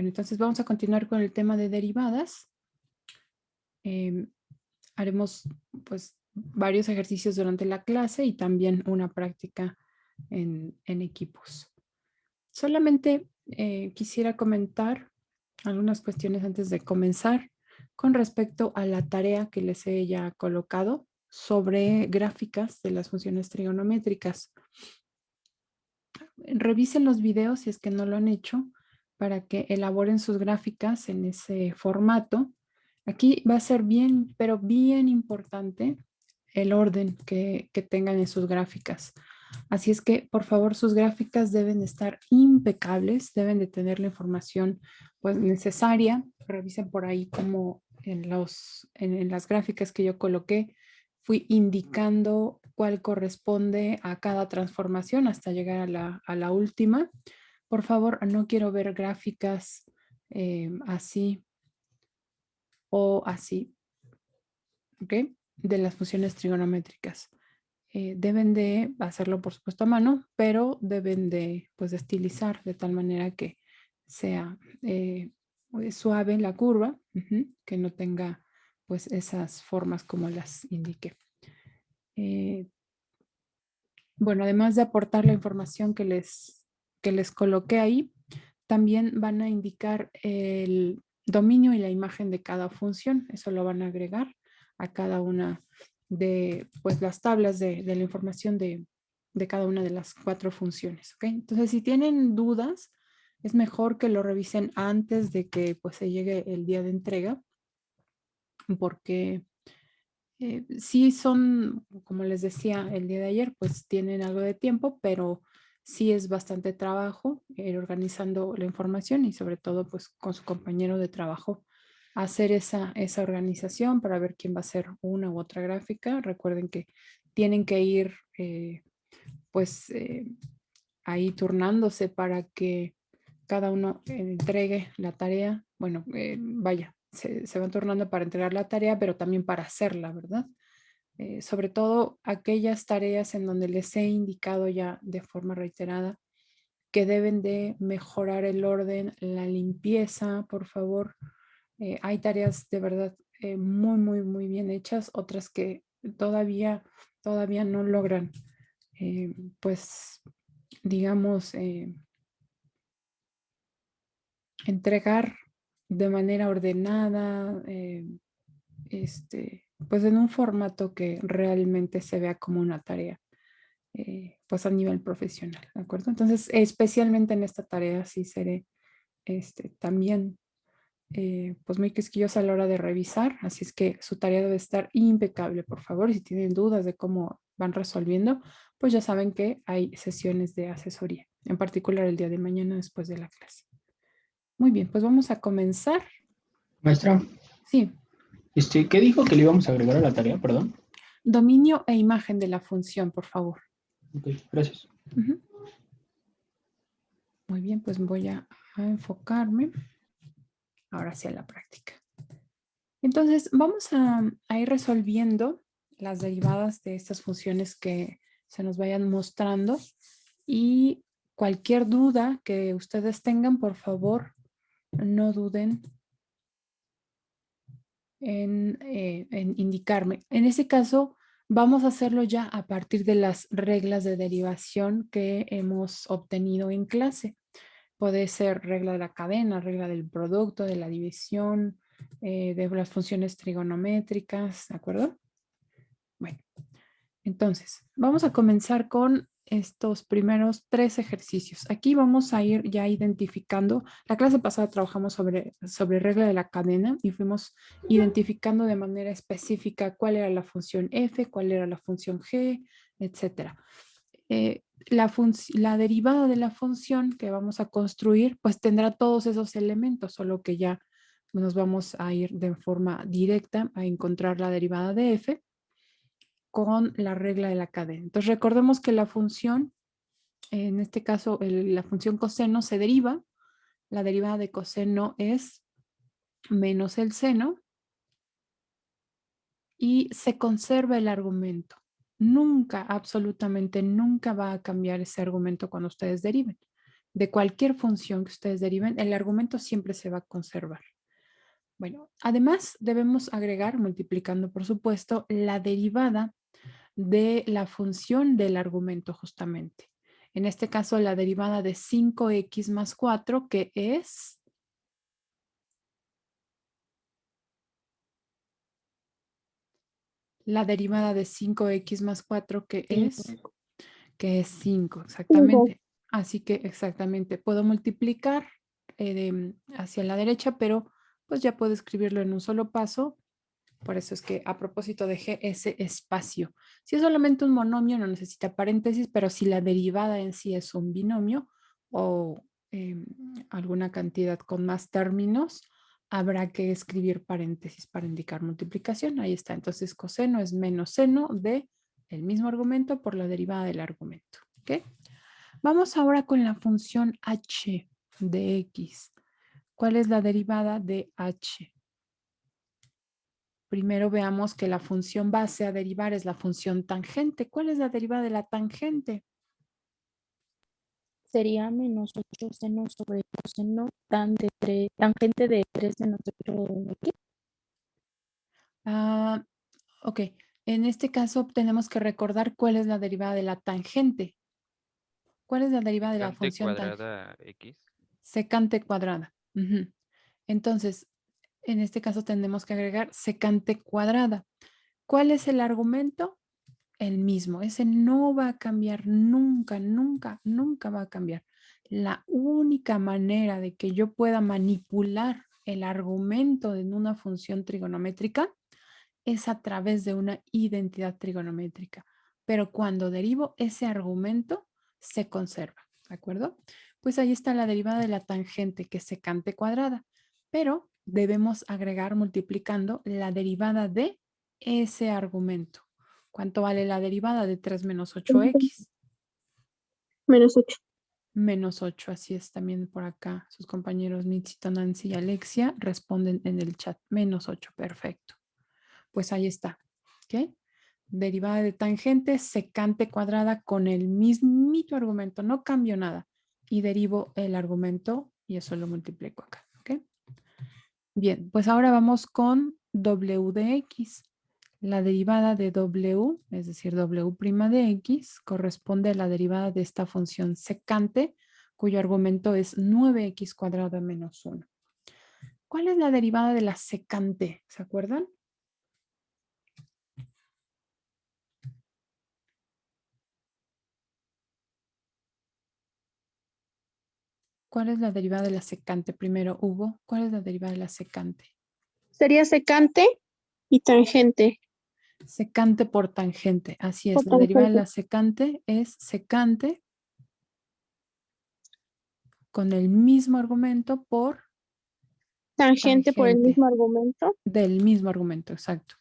Bueno, entonces vamos a continuar con el tema de derivadas. Em, Haremos pues varios ejercicios durante la clase y también una práctica en equipos. Solamente quisiera comentar algunas cuestiones antes de comenzar con respecto a la tarea que les he ya colocado sobre gráficas de las funciones trigonométricas. Revisen los videos si es que no lo han hecho para que elaboren sus gráficas en ese formato. Aquí va a ser bien, pero bien importante el orden que tengan en sus gráficas. Así es que, por favor, sus gráficas deben estar impecables, deben de tener la información pues, necesaria. Revisen por ahí como en las gráficas que yo coloqué, fui indicando cuál corresponde a cada transformación hasta llegar a la última. Por favor, no quiero ver gráficas así o así, ¿ok? De las funciones trigonométricas. Deben de hacerlo, por supuesto, a mano, pero deben de, pues, de estilizar de tal manera que sea suave la curva, que no tenga, pues, esas formas como las indiqué. Eh, bueno, además de aportar la información que les coloqué ahí, también van a indicar el dominio y la imagen de cada función. Eso lo van a agregar a cada una de pues, las tablas de la información de cada una de las 4 funciones. ¿Okay? Entonces, si tienen dudas, es mejor que lo revisen antes de que pues, se llegue el día de entrega, porque sí son, como les decía el día de ayer, pues tienen algo de tiempo, pero sí es bastante trabajo ir organizando la información y sobre todo pues con su compañero de trabajo hacer esa organización para ver quién va a hacer una u otra gráfica. Recuerden que tienen que ir pues ahí turnándose para que cada uno entregue la tarea. Bueno, vaya, se van turnando para entregar la tarea, pero también para hacerla, ¿verdad? Sobre todo aquellas tareas en donde les he indicado ya de forma reiterada que deben de mejorar el orden, la limpieza, por favor. Hay tareas de verdad muy, muy, muy bien hechas, otras que todavía no logran, pues, digamos, entregar de manera ordenada, pues en un formato que realmente se vea como una tarea, pues a nivel profesional, ¿de acuerdo? Entonces, especialmente en esta tarea sí seré también pues muy quisquillosa a la hora de revisar, así es que su tarea debe estar impecable, por favor, y si tienen dudas de cómo van resolviendo, pues ya saben que hay sesiones de asesoría, en particular el día de mañana después de la clase. Muy bien, pues vamos a comenzar. Maestra, Sí, ¿qué dijo que le íbamos a agregar a la tarea? Perdón. dominio e imagen de la función, por favor. Ok, gracias. Ujú. Muy bien, pues voy a enfocarme ahora hacia la práctica. Entonces, vamos a ir resolviendo las derivadas de estas funciones que se nos vayan mostrando y cualquier duda que ustedes tengan, por favor, no duden en indicarme. En este caso, vamos a hacerlo ya a partir de las reglas de derivación que hemos obtenido en clase. Puede ser regla de la cadena, regla del producto, de la división, de las funciones trigonométricas, ¿de acuerdo? Bueno, entonces, vamos a comenzar con estos primeros 3 ejercicios. Aquí vamos a ir ya identificando, la clase pasada trabajamos sobre regla de la cadena y fuimos identificando de manera específica cuál era la función f, cuál era la función g, etcétera. La derivada de la función que vamos a construir, pues tendrá todos esos elementos, solo que ya nos vamos a ir de forma directa a encontrar la derivada de f con la regla de la cadena. Entonces recordemos que la función, en este caso la función coseno se deriva, la derivada de coseno es menos el seno y se conserva el argumento. Nunca, absolutamente nunca va a cambiar ese argumento cuando ustedes deriven. de cualquier función que ustedes deriven, el argumento siempre se va a conservar. Bueno, además debemos agregar, multiplicando por supuesto, la derivada de la función del argumento justamente. En este caso, la derivada de 5x más 4, que es... La derivada de 5x más 4, que es... 5. Que es 5, 5. exactamente. Así que exactamente, puedo multiplicar hacia la derecha, pero pues ya puedo escribirlo en un solo paso. Por eso es que a propósito dejé ese espacio. Si es solamente un monomio, no necesita paréntesis, pero si la derivada en sí es un binomio o alguna cantidad con más términos, habrá que escribir paréntesis para indicar multiplicación. Ahí está. Entonces, coseno es menos seno de el mismo argumento por la derivada del argumento. ¿Ok? Vamos ahora con la función h de x. ¿Cuál es la derivada de h? Primero veamos que la función base a derivar es la función tangente. ¿Cuál es la derivada de la tangente? Sería menos 8 seno sobre coseno tangente de 3 menos 8x. Ok, en este caso tenemos que recordar cuál es la derivada de la tangente. ¿Cuál es la derivada de la Secante función tangente? cuadrada X. Secante cuadrada. Entonces, en este caso tenemos que agregar secante cuadrada. ¿Cuál es el argumento? El mismo. Ese no va a cambiar nunca, nunca, nunca va a cambiar. La única manera de que yo pueda manipular el argumento en una función trigonométrica es a través de una identidad trigonométrica. Pero cuando derivo ese argumento, se conserva. ¿De acuerdo? Pues ahí está la derivada de la tangente, que es secante cuadrada. Pero debemos agregar multiplicando la derivada de ese argumento. ¿Cuánto vale la derivada de 3 menos 8x? Menos 8. Menos 8, así es también por acá. Sus compañeros Mitzito, Nancy y Alexia responden en el chat. Menos 8, perfecto. Pues ahí está. ¿Ok? Derivada de tangente, secante cuadrada con el mismito argumento. No cambio nada. Y derivo el argumento y eso lo multiplico acá. ¿Ok? Bien, pues ahora vamos con w de x. La derivada de w, es decir, w' de x, corresponde a la derivada de esta función secante, cuyo argumento es 9x cuadrada menos 1. ¿Cuál es la derivada de la secante? ¿Se acuerdan? ¿Cuál es la derivada de la secante? Primero, Hugo, ¿cuál es la derivada de la secante? Sería secante y tangente. Secante por tangente, así Por es. La derivada de tangente. la secante es secante con el mismo argumento por Tangente por el tangente mismo argumento. del mismo argumento, exacto.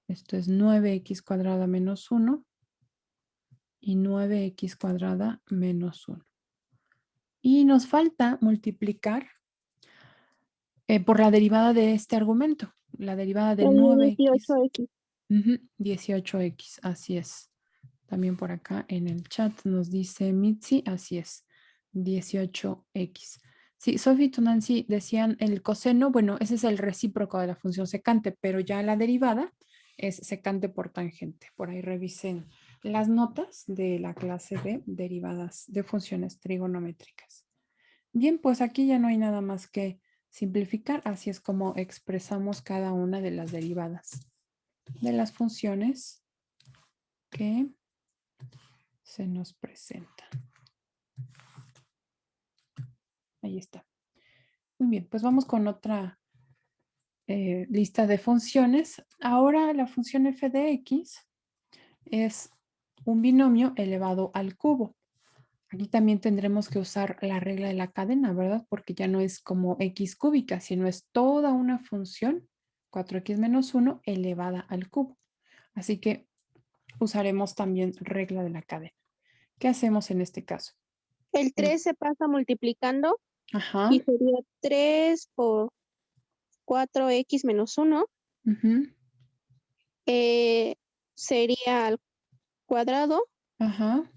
Esto es 9x cuadrada menos 1 y 9x cuadrada menos 1. Y nos falta multiplicar por la derivada de este argumento, la derivada de El 9x. 18x. 18x, así es. También por acá en el chat nos dice Mitzi, así es, 18x. Sí, Sophie y Nancy decían el coseno, bueno, ese es el recíproco de la función secante, pero ya la derivada es secante por tangente. Por ahí revisen las notas de la clase de derivadas de funciones trigonométricas. Bien, pues aquí ya no hay nada más que simplificar, así es como expresamos cada una de las derivadas de las funciones que se nos presentan. Ahí está. Muy bien, pues vamos con otra lista de funciones. Ahora la función f de x es un binomio elevado al cubo. Aquí también tendremos que usar la regla de la cadena, ¿verdad? Porque ya no es como x cúbica, sino es toda una función 4x menos 1 elevada al cubo. Así que usaremos también regla de la cadena. ¿Qué hacemos en este caso? El 3 se pasa multiplicando Ajá. y sería 3 por 4x menos 1. Ujú, Sería al cuadrado ajá.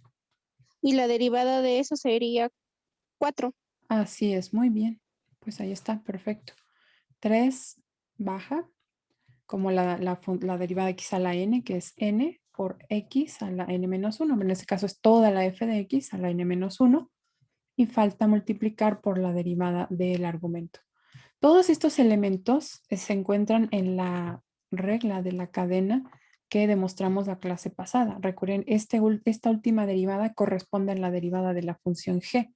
y la derivada de eso sería 4. Así es, muy bien. Pues ahí está, perfecto. 3 baja, como la derivada de x a la n, que es n por x a la n menos 1. En este caso es toda la f de x a la n menos 1. Y falta multiplicar por la derivada del argumento. Todos estos elementos se encuentran en la regla de la cadena que demostramos la clase pasada. Recuerden, esta última derivada corresponde a la derivada de la función g,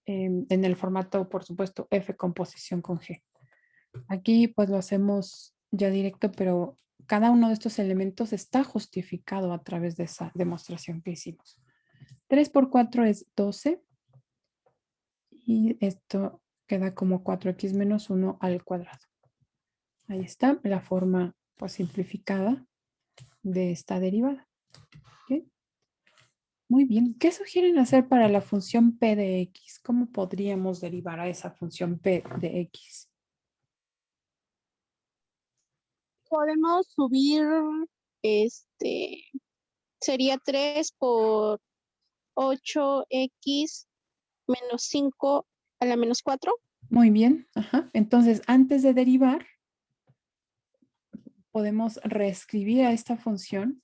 en el formato, por supuesto, f composición con g. Aquí pues lo hacemos ya directo, pero cada uno de estos elementos está justificado a través de esa demostración que hicimos. 3 por 4 es 12 y esto queda como 4x menos 1 al cuadrado. Ahí está la forma pues, simplificada de esta derivada. ¿Ok? Muy bien. ¿Qué sugieren hacer para la función p de x? ¿Cómo podríamos derivar a esa función p de x? Podemos subir, sería 3 por 8x menos 5 a la menos 4. Muy bien. Ajá. Entonces, antes de derivar, podemos reescribir a esta función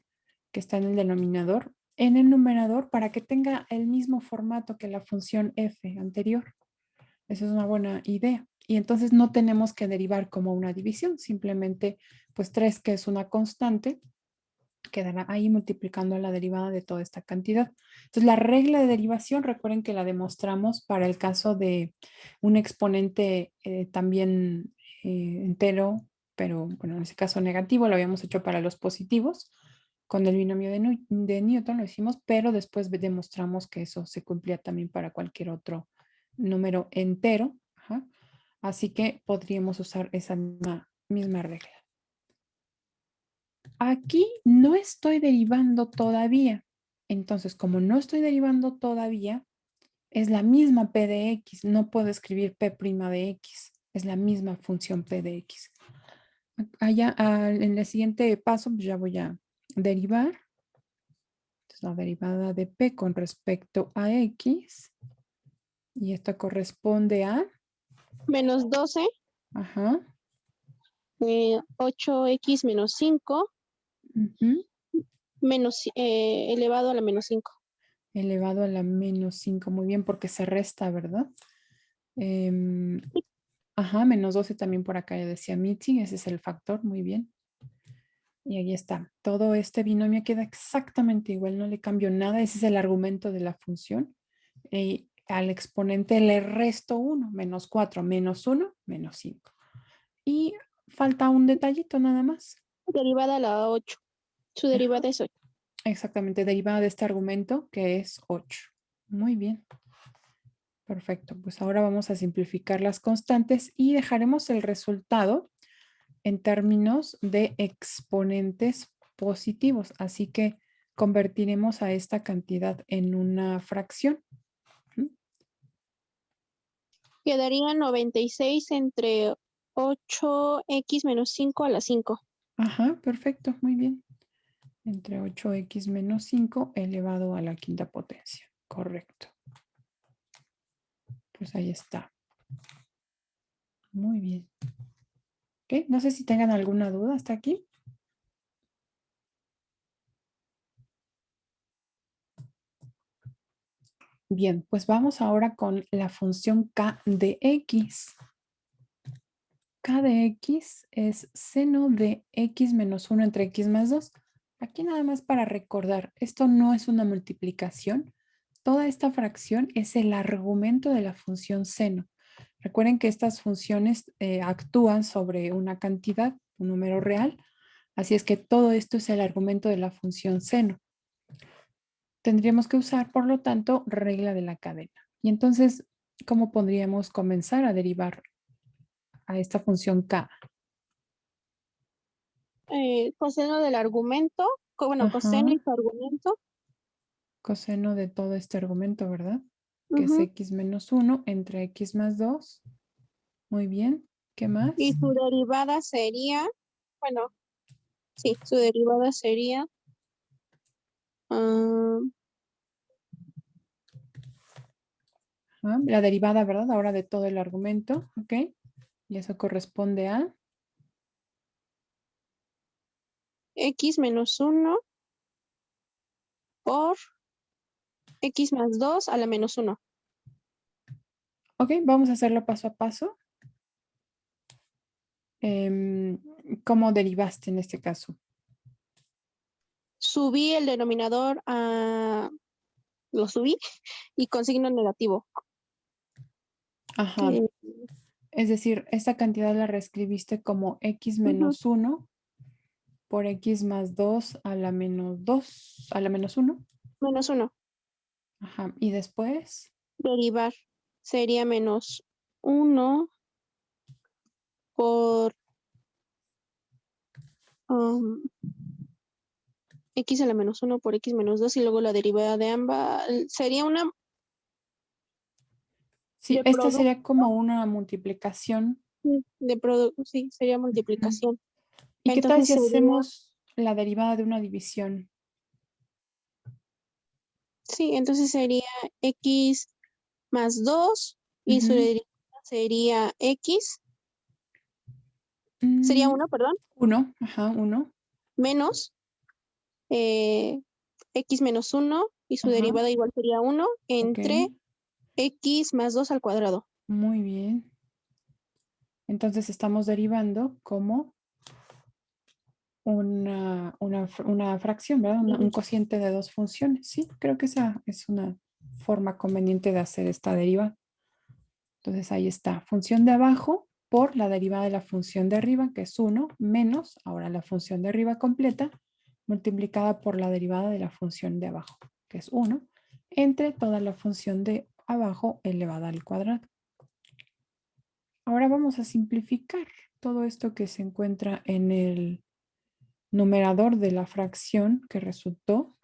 que está en el denominador en el numerador para que tenga el mismo formato que la función f anterior. Esa es una buena idea. Y entonces no tenemos que derivar como una división, simplemente pues 3, que es una constante, quedará ahí multiplicando la derivada de toda esta cantidad. Entonces la regla de derivación, recuerden que la demostramos para el caso de un exponente también entero, pero bueno, en ese caso negativo, lo habíamos hecho para los positivos. Con el binomio de Newton lo hicimos, pero después demostramos que eso se cumplía también para cualquier otro número entero. Ajá. Así que podríamos usar esa misma regla. Aquí no estoy derivando todavía. Entonces, como no estoy derivando todavía, es la misma p de x. No puedo escribir p' de x. Es la misma función p de x. Allá, en el siguiente paso, pues ya voy a derivar. Entonces, la derivada de p con respecto a x. Y esto corresponde a... Menos 12, Ajá. 8x menos 5, Ujú. elevado a la menos 5. Elevado a la menos 5. Muy bien, porque se resta, ¿verdad? Ajá, menos 12 también por acá ya decía Mitzi. Ese es el factor. Muy bien. Y ahí está. Todo este binomio queda exactamente igual. No le cambio nada. Ese es el argumento de la función. Y al exponente le resto 1. Menos 4, menos 1, menos 5. Y falta un detallito nada más. Derivada a la 8. Su derivada es 8. Exactamente, derivada de este argumento que es 8. Muy bien. Perfecto, pues ahora vamos a simplificar las constantes y dejaremos el resultado en términos de exponentes positivos. Así que convertiremos a esta cantidad en una fracción. Quedaría 96 entre 8x menos 5 a la 5. Ajá, perfecto, muy bien. Entre 8x menos 5 elevado a la quinta potencia. Correcto. Pues ahí está. Muy bien. Ok, no sé si tengan alguna duda hasta aquí. Bien, pues vamos ahora con la función k de x. K de x es seno de x menos 1 entre x más 2. Aquí nada más para recordar, esto no es una multiplicación. Toda esta fracción es el argumento de la función seno. Recuerden que estas funciones actúan sobre una cantidad, un número real. Así es que todo esto es el argumento de la función seno. Tendríamos que usar, por lo tanto, regla de la cadena. Y entonces, ¿cómo podríamos comenzar a derivar a esta función k? Coseno del argumento, coseno y Ajá, su argumento. coseno de todo este argumento, ¿verdad? Que es Ujú. x menos 1 entre x más 2. Muy bien. ¿Qué Y más? su derivada sería, bueno, sí, su derivada sería La derivada, ¿verdad? Ahora de todo el argumento, ¿ok? Y eso corresponde a... X menos 1 por X más 2 a la menos 1. Ok, vamos a hacerlo paso a paso. ¿Cómo derivaste en este caso? Subí el denominador lo subí y con signo negativo. Ajá. Que, Es decir, esta cantidad la reescribiste como x ujú, menos 1 por x más 2 a la menos 2 a la menos 1. menos 1. Ajá. Y después, Derivar sería menos 1 por X a la menos 1 por X menos 2 y luego la derivada de ambas sería una sí, de esta producto. sería como una multiplicación. De producto, sí, sería Ujú. multiplicación. ¿Y qué tal Entonces si sería, hacemos la derivada de una división? sí, entonces sería X más 2 y su Ujú. derivada sería X, sería 1, perdón, 1, ajá, 1, menos X menos 1 y su ajá, derivada igual sería 1 ok, entre X más 2 al cuadrado. muy bien. Entonces estamos derivando como una fracción, ¿verdad? Un cociente de dos funciones. Sí, creo que esa es una forma conveniente de hacer esta deriva. Entonces ahí está, función de abajo por la derivada de la función de arriba, que es 1, menos, ahora la función de arriba completa, multiplicada por la derivada de la función de abajo, que es 1, entre toda la función de abajo elevada al cuadrado. Ahora vamos a simplificar todo esto que se encuentra en el numerador de la fracción que resultó.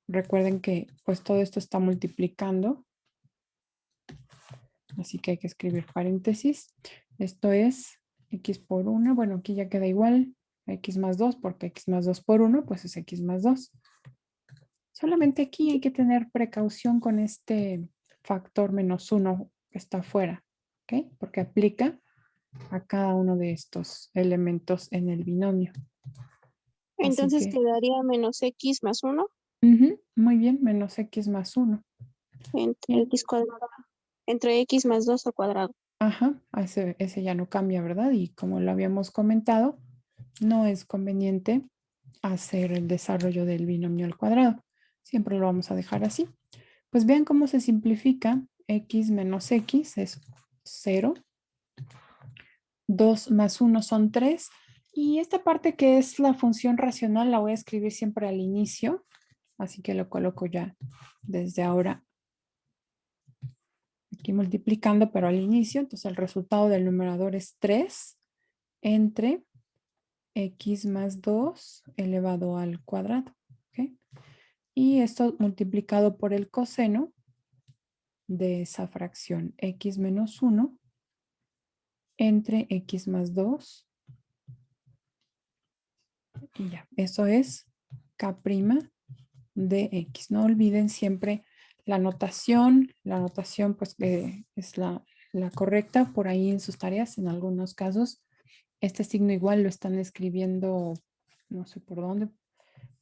Recuerden que pues todo esto está multiplicando, así que hay que escribir paréntesis. Esto es x por 1, bueno, aquí ya queda igual, x más 2, porque x más 2 por 1, pues es x más 2. Solamente aquí hay que tener precaución con este factor menos 1 que está afuera, ¿ok? Porque aplica a cada uno de estos elementos en el binomio. Así Entonces que, quedaría menos X más 1 muy bien, menos x más 1. entre Bien. X cuadrado, entre X más 2 al cuadrado. Ajá, ese ya no cambia, ¿verdad? Y como lo habíamos comentado, no es conveniente hacer el desarrollo del binomio al cuadrado. Siempre lo vamos a dejar así. Pues vean cómo se simplifica. X menos X es 0. 2 más 1 son 3. Y esta parte que es la función racional la voy a escribir siempre al inicio. Así que lo coloco ya desde ahora aquí multiplicando, pero al inicio. Entonces el resultado del numerador es 3 entre x más 2 elevado al cuadrado. ¿Ok? Y esto multiplicado por el coseno de esa fracción x menos 1 entre x más 2. Y ya, eso es k' de x. No olviden siempre la notación. La notación pues es la correcta por ahí en sus tareas. En algunos casos este signo igual lo están escribiendo no sé por dónde,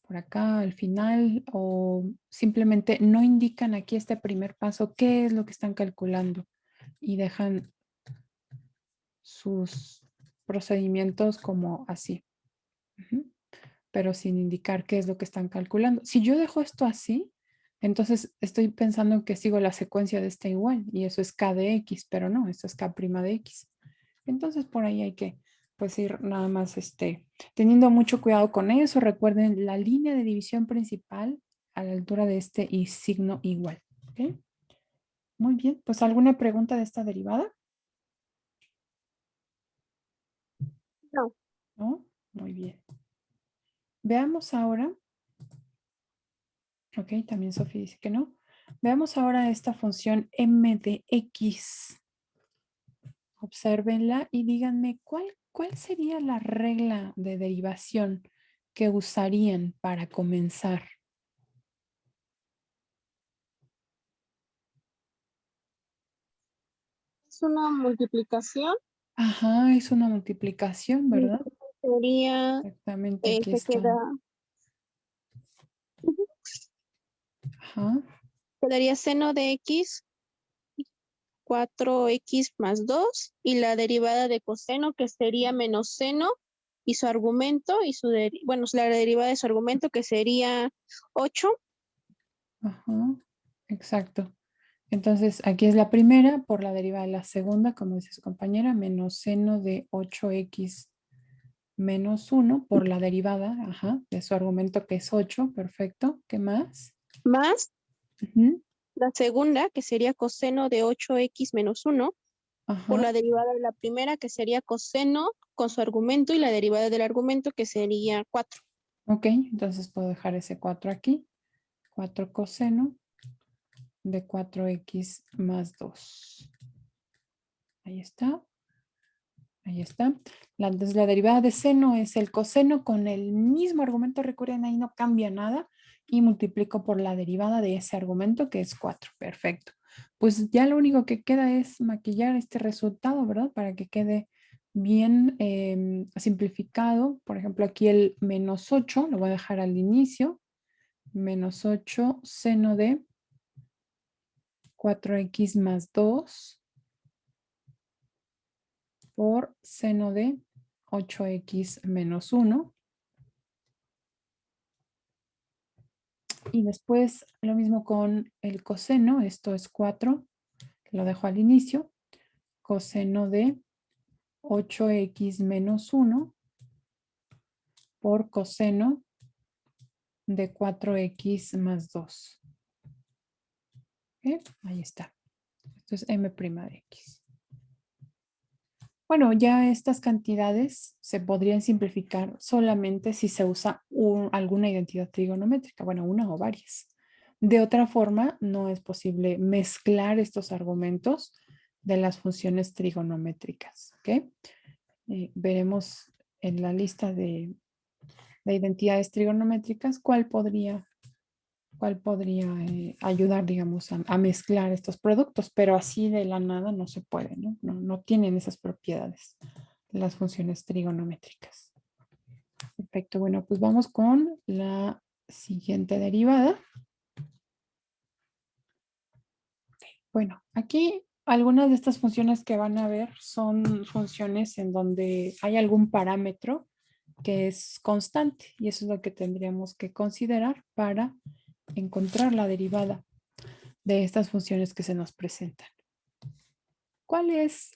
por acá al final, o simplemente no indican aquí este primer paso qué es lo que están calculando y dejan sus procedimientos como así. Pero sin indicar qué es lo que están calculando. Si yo dejo esto así, entonces estoy pensando que sigo la secuencia de este igual y eso es k de x, pero no, esto es k' de x. Entonces por ahí hay que pues ir nada más teniendo mucho cuidado con eso. Recuerden la línea de división principal a la altura de este y signo igual. ¿Ok? Muy bien, pues ¿alguna pregunta de esta derivada? No. ¿No? Muy bien. Veamos ahora. Ok, también Sofía dice que no. Veamos ahora esta función m de x. Obsérvenla y díganme cuál sería la regla de derivación que usarían para comenzar. es una multiplicación. Ajá, es una multiplicación, ¿verdad? Sería, Exactamente, aquí se queda, están. Ajá, quedaría seno de x, 4x más 2, y la derivada de coseno, que sería menos seno, y su argumento, y bueno, la derivada de su argumento, que sería 8. ajá, exacto. Entonces, aquí es la primera por la derivada de la segunda, como dice su compañera, menos seno de 8x menos 1 por la derivada, ajá, de su argumento que es 8, perfecto. ¿Qué más? Más Ujú, la segunda, que sería coseno de 8x menos 1, por ajá, la derivada de la primera, que sería coseno con su argumento, y la derivada del argumento, que sería 4. ok, entonces puedo dejar ese 4 aquí. 4 coseno de 4x más 2. Ahí está. Ahí está. Entonces la derivada de seno es el coseno con el mismo argumento. Recuerden, ahí no cambia nada. Y multiplico por la derivada de ese argumento que es 4. Perfecto. Pues ya lo único que queda es maquillar este resultado, ¿verdad? Para que quede bien simplificado. Por ejemplo, aquí el menos 8 lo voy a dejar al inicio. Menos 8 seno de 4x más 2 por seno de 8x menos 1. Y después lo mismo con el coseno, esto es 4, lo dejo al inicio. Coseno de 8x menos 1 por coseno de 4x más 2. ¿Ok? Ahí está. Esto es m' de x. Bueno, ya estas cantidades se podrían simplificar solamente si se usa alguna identidad trigonométrica, bueno, una o varias. De otra forma, no es posible mezclar estos argumentos de las funciones trigonométricas. ¿Ok? Veremos en la lista de identidades trigonométricas cuál podría ayudar, digamos, a mezclar estos productos, pero así de la nada no se puede, ¿no? No tienen esas propiedades las funciones trigonométricas. Perfecto, bueno, pues vamos con la siguiente derivada. Bueno, aquí algunas de estas funciones que van a ver son funciones en donde hay algún parámetro que es constante y eso es lo que tendríamos que considerar para encontrar la derivada de estas funciones que se nos presentan. ¿Cuál es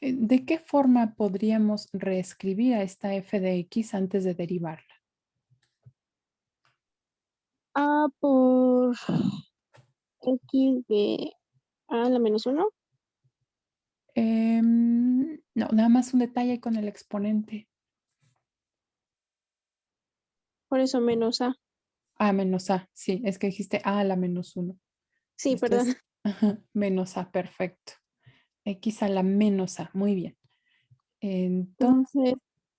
de qué forma podríamos reescribir a esta f de x antes de derivarla? A por x de a la menos 1. No, nada más un detalle con el exponente. Por eso menos a. A menos a, sí, es que dijiste a la menos 1. Sí, Esto perdón. es menos a, perfecto. X a la menos a, muy bien. Entonces, Entonces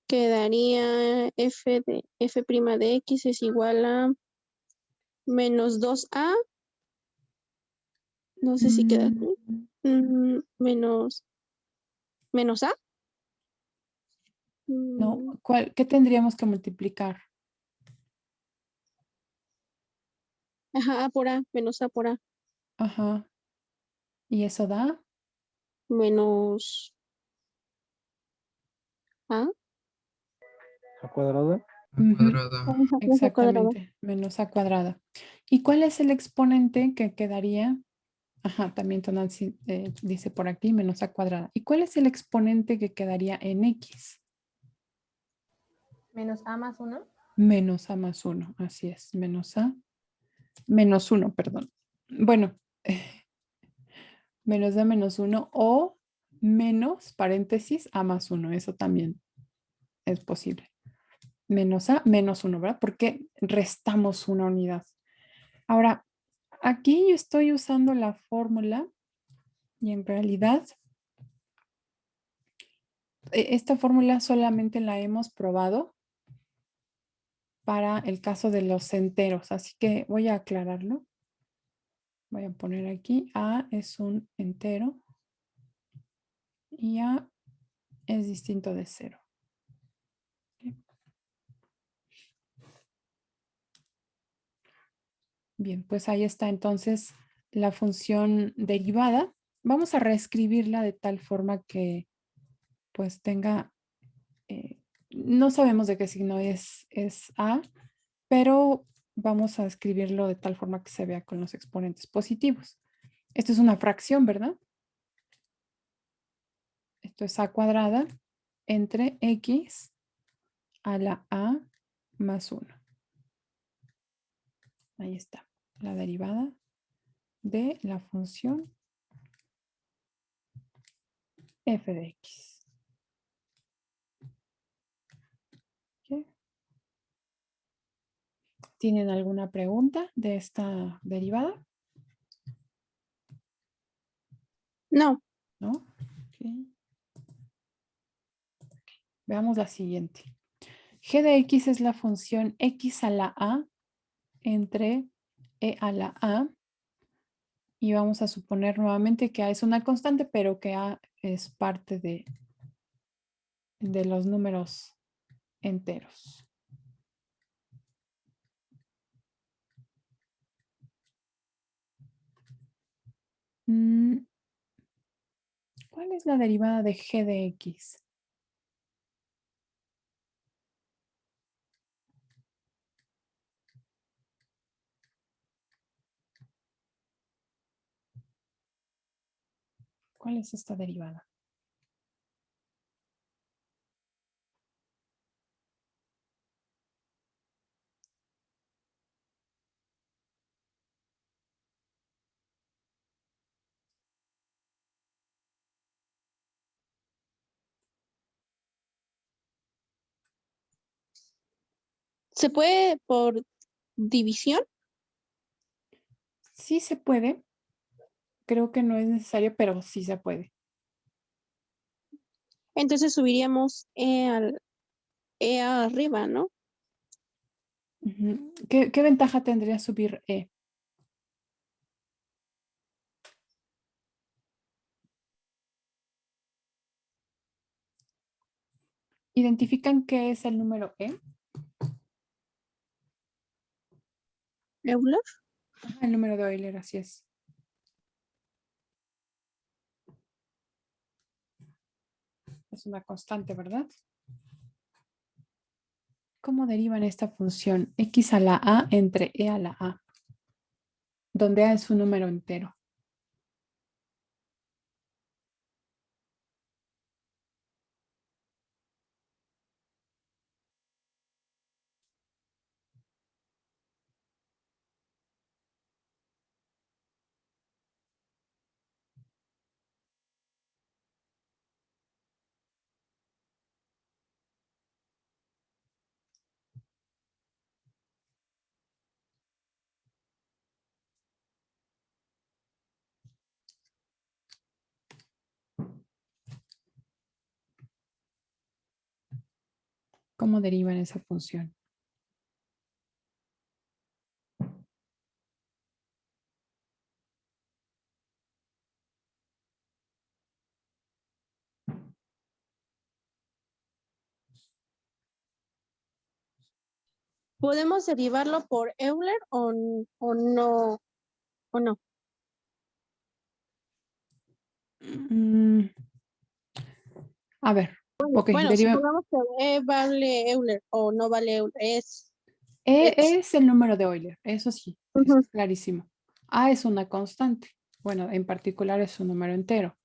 quedaría f de x es igual a menos 2a. No sé si queda mm, así. Menos a. no, Mm, ¿qué tendríamos que multiplicar? Ajá, a por a. Menos a por a. Ajá. ¿Y eso da? Menos a. ¿A cuadrada? Ujú, Ajá, a cuadrado. exactamente, menos a cuadrada. ¿Y cuál es el exponente que quedaría? Ajá, también Tonantzin dice por aquí menos a cuadrada. ¿Y cuál es el exponente que quedaría en x? Menos a más 1. Menos a más 1, así es, menos a menos 1, perdón. Bueno, menos a menos 1 o menos paréntesis a más 1, eso también es posible. Menos a menos 1, ¿verdad? Porque restamos una unidad. Ahora, aquí yo estoy usando la fórmula y en realidad esta fórmula solamente la hemos probado para el caso de los enteros, así que voy a aclararlo. Voy a poner aquí A es un entero. y A es distinto de 0. Bien, pues ahí está entonces la función derivada. Vamos a reescribirla de tal forma que pues tenga, no sabemos de qué signo es A, pero vamos a escribirlo de tal forma que se vea con los exponentes positivos. Esto es una fracción, ¿verdad? Esto es A cuadrada entre X a la A más 1. Ahí está, la derivada de la función f de x. ¿Ok? ¿Tienen alguna pregunta de esta derivada? No, ¿No? Ok. Veamos la siguiente. G de x es la función x a la a entre e a la a. Y vamos a suponer nuevamente que a es una constante, pero que a es parte de los números enteros. ¿Cuál es la derivada de g de x? ¿Cuál es esta derivada? ¿se puede por división? Sí se puede. Creo que no es necesario, pero sí se puede. Entonces subiríamos E arriba, ¿no? Ujú. ¿Qué ventaja tendría subir e? ¿Identifican qué es el número e? Euler. Ajá, el número de Euler, así es. Es una constante, ¿verdad? ¿Cómo derivan esta función x a la a entre e a la a? Donde a es un número entero. ¿Cómo derivan esa función? ¿Podemos derivarlo por Euler o no? ¿O no? Mm, a ver, ok, Bueno, deriva. supongamos que E vale Euler o no vale Euler. E Es. es el número de Euler, eso sí, eso Ujú. es clarísimo. A es una constante. Bueno, en particular es un número entero.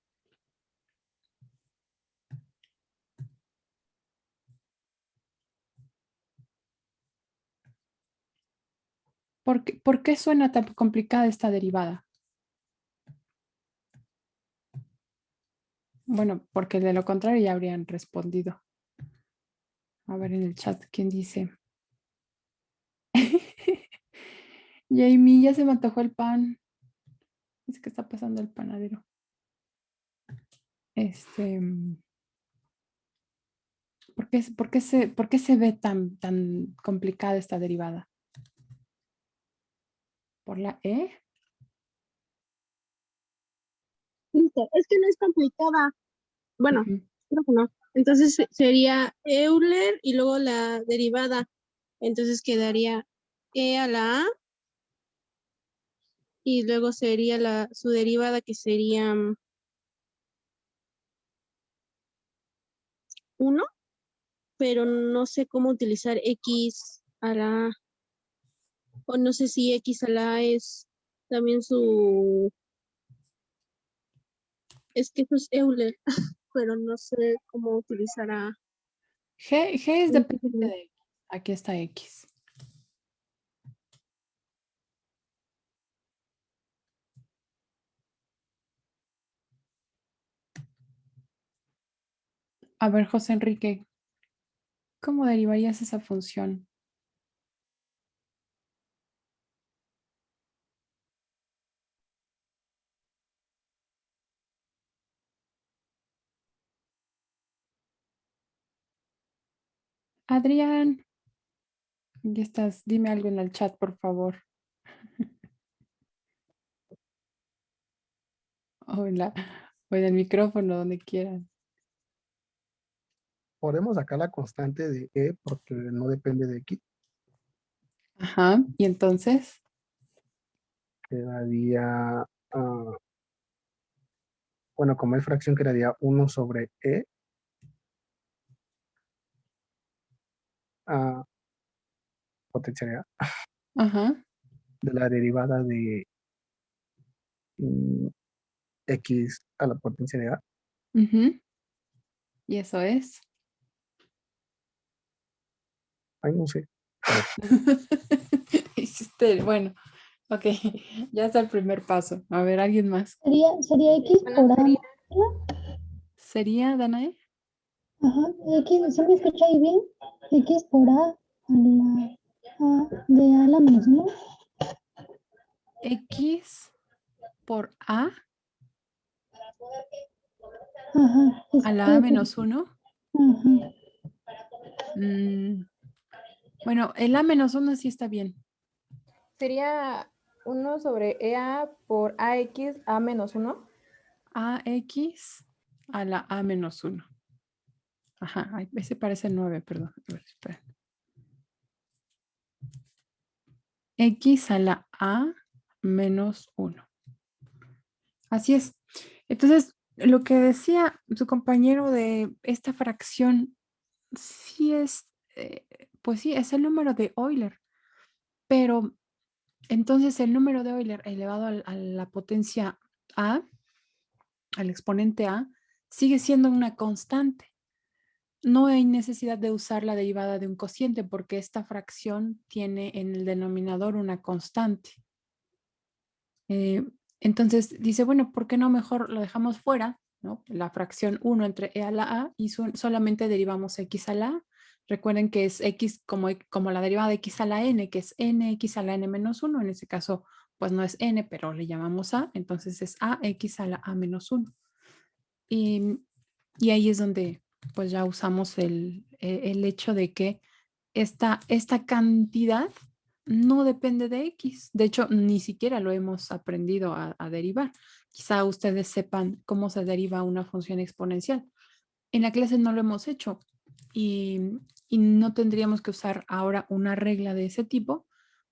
¿Por qué suena tan complicada esta derivada? Bueno, porque de lo contrario ya habrían respondido. A ver en el chat, ¿quién dice? Jamie, ya se me antojó el pan. Es que está pasando el panadero. ¿Por qué se ve tan complicada esta derivada? ¿Por la E? Listo, es que no es complicada. Bueno, Ujú. creo que no. Entonces sería Euler y luego la derivada. Entonces quedaría e a la a y luego sería su derivada que sería 1, pero no sé cómo utilizar x a la a. O no sé si x a la a es también su... Es que eso es Euler, pero no sé cómo utilizar a... G es dependiente de X. Aquí está X. A ver, José Enrique, ¿cómo derivarías esa función? Adrián, ya estás. Dime algo en el chat, por favor. O o en el micrófono, donde quieran. Podemos sacar la constante de E porque no depende de X. Ajá. Y entonces, Quedaría, bueno, como es fracción, quedaría 1 sobre E a potencial ajá. de la derivada de mm, X a la potencia de A. Ujú. Y eso es. Ay, no sé. Hiciste, bueno, ok. Ya está el primer paso. A ver, ¿alguien más? Sería X por A, ¿no? ¿Sería, Danae? Ajá, X, ¿se me escucha ahí bien? X por A la A de A a la menos 1. X por A Ajá, es a la A X. menos 1. Ajá, Bueno, el A menos 1 sí está bien. Sería 1 sobre EA por AX A menos 1. AX a la A menos 1. Ajá, ay, ese parece 9, perdón. A ver, espera. X a la A menos 1. Así es. Entonces, lo que decía su compañero de esta fracción, sí es, pues sí, es el número de Euler, pero entonces el número de Euler elevado a la potencia A, al exponente A, sigue siendo una constante. No hay necesidad de usar la derivada de un cociente porque esta fracción tiene en el denominador una constante. Eh, entonces dice, bueno, ¿por qué no mejor lo dejamos fuera? ¿No? La fracción 1 entre e a la a y solamente derivamos x a la a. Recuerden que es x como la derivada de x a la n, que es nx a la n menos 1. En ese caso, pues no es n, pero le llamamos a. Entonces es ax a la a menos 1. Y, y ahí es donde pues ya usamos el hecho de que esta cantidad no depende de X. De hecho, ni siquiera lo hemos aprendido a derivar. Quizá ustedes sepan cómo se deriva una función exponencial. En la clase no lo hemos hecho y, y no tendríamos que usar ahora una regla de ese tipo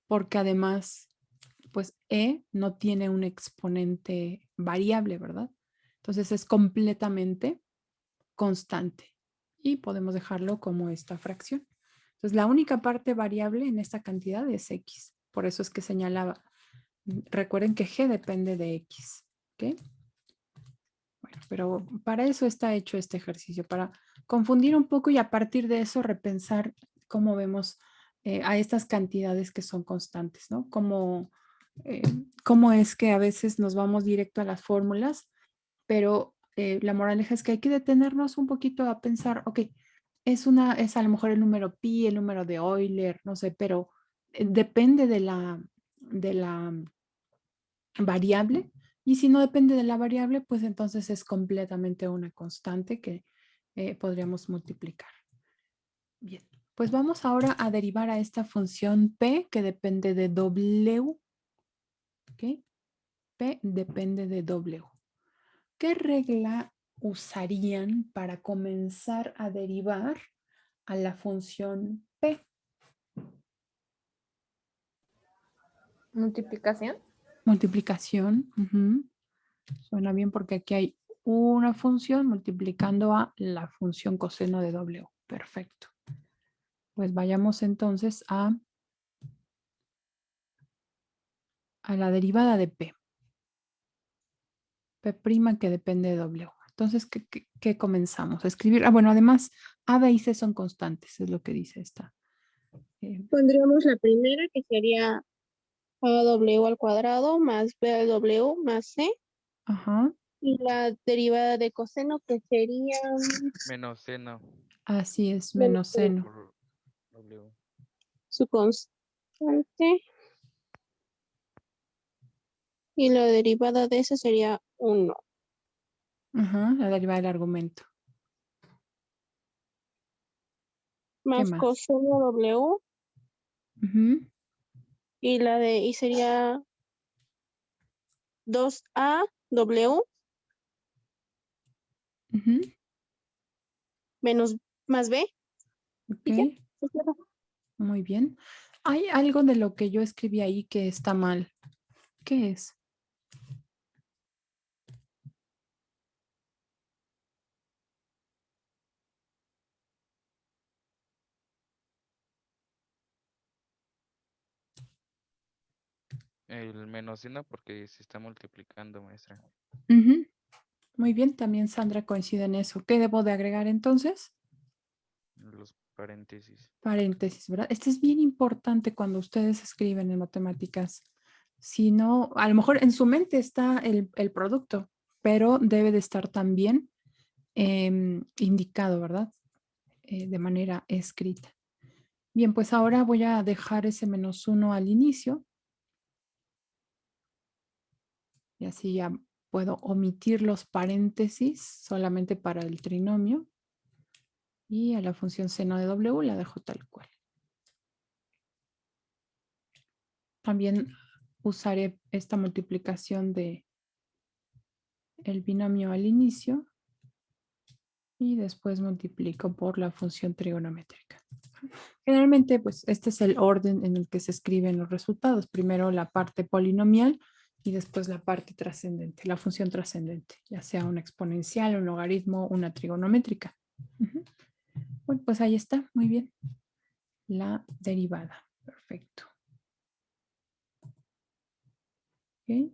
porque además, pues E no tiene un exponente variable, ¿verdad? Entonces es completamente constante y podemos dejarlo como esta fracción. Entonces, la única parte variable en esta cantidad es X. Por eso es que señalaba. Recuerden que G depende de X. ¿Ok? Bueno, pero para eso está hecho este ejercicio, para confundir un poco y a partir de eso repensar cómo vemos a estas cantidades que son constantes, ¿no? Eh, cómo es que a veces nos vamos directo a las fórmulas, pero la moraleja es que hay que detenernos un poquito a pensar, ok, es a lo mejor el número pi, el número de Euler, no sé, pero depende de la variable. Y si no depende de la variable, pues entonces es completamente una constante que podríamos multiplicar. Bien, pues vamos ahora a derivar a esta función p que depende de w. ¿Ok? P depende de w. ¿Qué regla usarían para comenzar a derivar a la función P? Multiplicación. Multiplicación. Ujú. Suena bien porque aquí hay una función multiplicando a la función coseno de W. Perfecto. Pues vayamos entonces a la derivada de P. P' que depende de W. Entonces, ¿qué comenzamos? A escribir. Bueno, además, A, B y C son constantes, es lo que dice esta. Pondríamos la primera que sería AW al cuadrado más BW más C. Ajá. Y la derivada de coseno que sería Menos seno Así es, menos seno. por W. su constante. Y la derivada de esa sería 1. Ajá, la derivada del argumento. Más más? coseno W. Ujú, Y sería 2A W ujú, menos más B. ok, ¿Y ya? ¿Se cierra? muy bien. Hay algo de lo que yo escribí ahí que está mal. ¿Qué es? El menos seno porque se está multiplicando, maestra. Ujú, muy bien, también Sandra coincide en eso. ¿Qué debo de agregar entonces? Los paréntesis. Paréntesis, ¿verdad? Este es bien importante cuando ustedes escriben en matemáticas. Si no, a lo mejor en su mente está el producto, pero debe de estar también indicado, ¿verdad? De manera escrita. Bien, pues ahora voy a dejar ese -1 al inicio. Y así ya puedo omitir los paréntesis solamente para el trinomio. Y a la función seno de W la dejo tal cual. También usaré esta multiplicación de el binomio al inicio. Y después multiplico por la función trigonométrica. Generalmente, pues este es el orden en el que se escriben los resultados. Primero la parte polinomial y después la parte trascendente, la función trascendente, ya sea una exponencial, un logaritmo, una trigonométrica. Ujú. Bueno, pues ahí está, muy bien. La derivada, perfecto. Ok.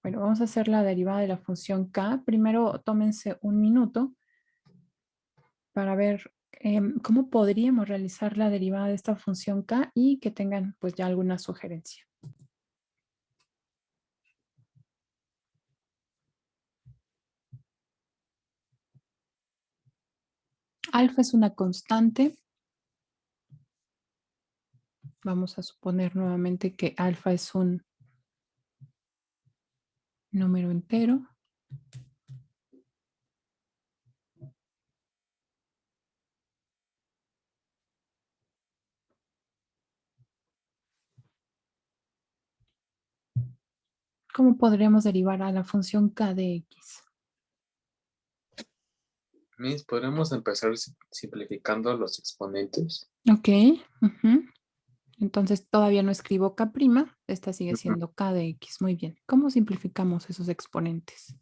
Bueno, vamos a hacer la derivada de la función k. Primero tómense un minuto para ver cómo podríamos realizar la derivada de esta función k y que tengan pues ya alguna sugerencia. Alfa es una constante. Vamos a suponer nuevamente que alfa es un número entero. ¿Cómo podríamos derivar a la función k de x? Miss, ¿podemos empezar simplificando los exponentes? Ok. Ujú. Entonces todavía no escribo k', esta sigue siendo k de x. Muy bien. ¿Cómo simplificamos esos exponentes?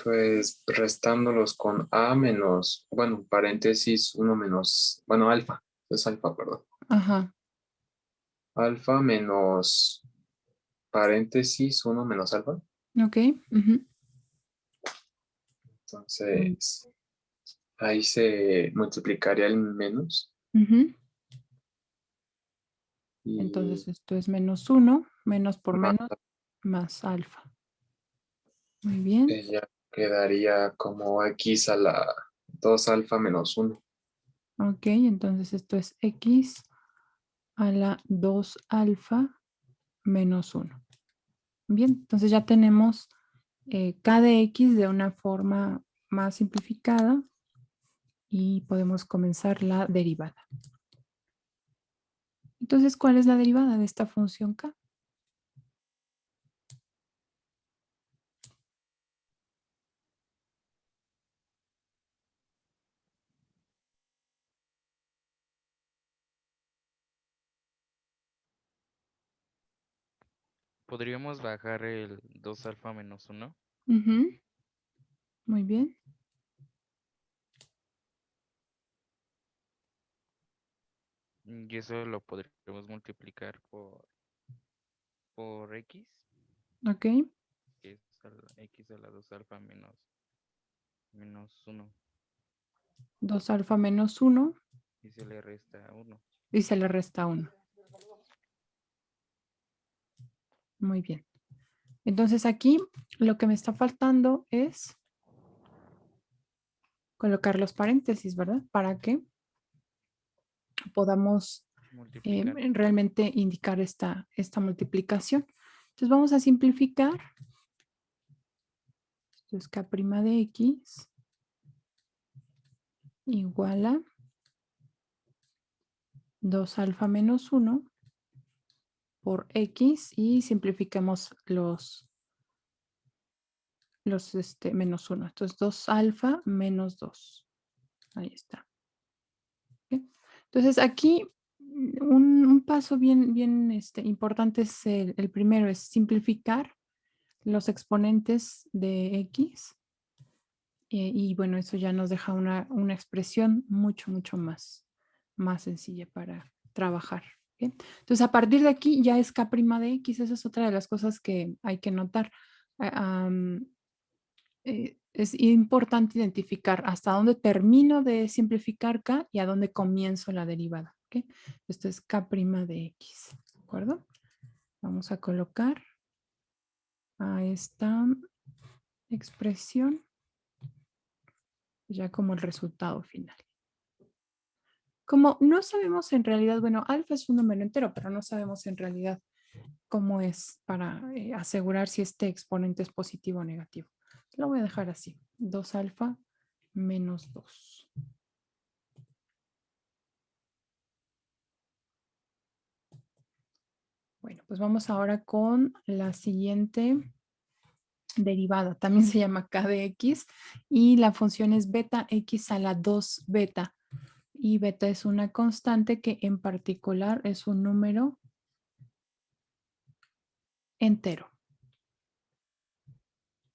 Pues restándolos con a menos, bueno, paréntesis 1 menos, bueno, alfa, es alfa, perdón. Ajá. Alfa menos paréntesis 1 menos alfa. Ok. Ujú. Entonces, ahí se multiplicaría el menos. Ujú. Y Entonces esto es -1, menos por más, menos, más alfa. Muy bien. ya quedaría como x a la 2 alfa menos 1. Ok, entonces esto es x a la 2 alfa menos 1. Bien, entonces ya tenemos k de x de una forma más simplificada y podemos comenzar la derivada. Entonces, ¿cuál es la derivada de esta función k? ¿Podríamos bajar el 2 alfa menos 1? Ujú. Muy bien. Y eso lo podríamos multiplicar por x, Ok. que es x a la 2 alfa menos 1. 2 alfa menos 1 Y se le resta 1. y se le resta 1. Muy bien. Entonces aquí lo que me está faltando es colocar los paréntesis, ¿verdad? Para que podamos Multiplicar. realmente indicar esta multiplicación. Entonces vamos a simplificar. Esto es K' de X igual a 2 alfa menos 1 por X y simplifiquemos los menos 1. Entonces 2 alfa menos 2. Ahí está. ¿Ok? Entonces aquí un paso bien importante es el primero, es simplificar los exponentes de X. Y bueno, eso ya nos deja una expresión mucho más sencilla para trabajar. ¿Ok? Entonces, a partir de aquí ya es K' de X. Esa es otra de las cosas que hay que notar. Es importante identificar hasta dónde termino de simplificar K y a dónde comienzo la derivada. ¿Ok? Esto es K' de X. ¿De acuerdo? Vamos a colocar a esta expresión ya como el resultado final. Como no sabemos en realidad, bueno, alfa es un número entero, pero no sabemos en realidad cómo es para asegurar si este exponente es positivo o negativo. Lo voy a dejar así, 2 alfa menos 2. Bueno, pues vamos ahora con la siguiente derivada. También se llama K de X y la función es beta X a la 2 beta. Y beta es una constante que en particular es un número entero.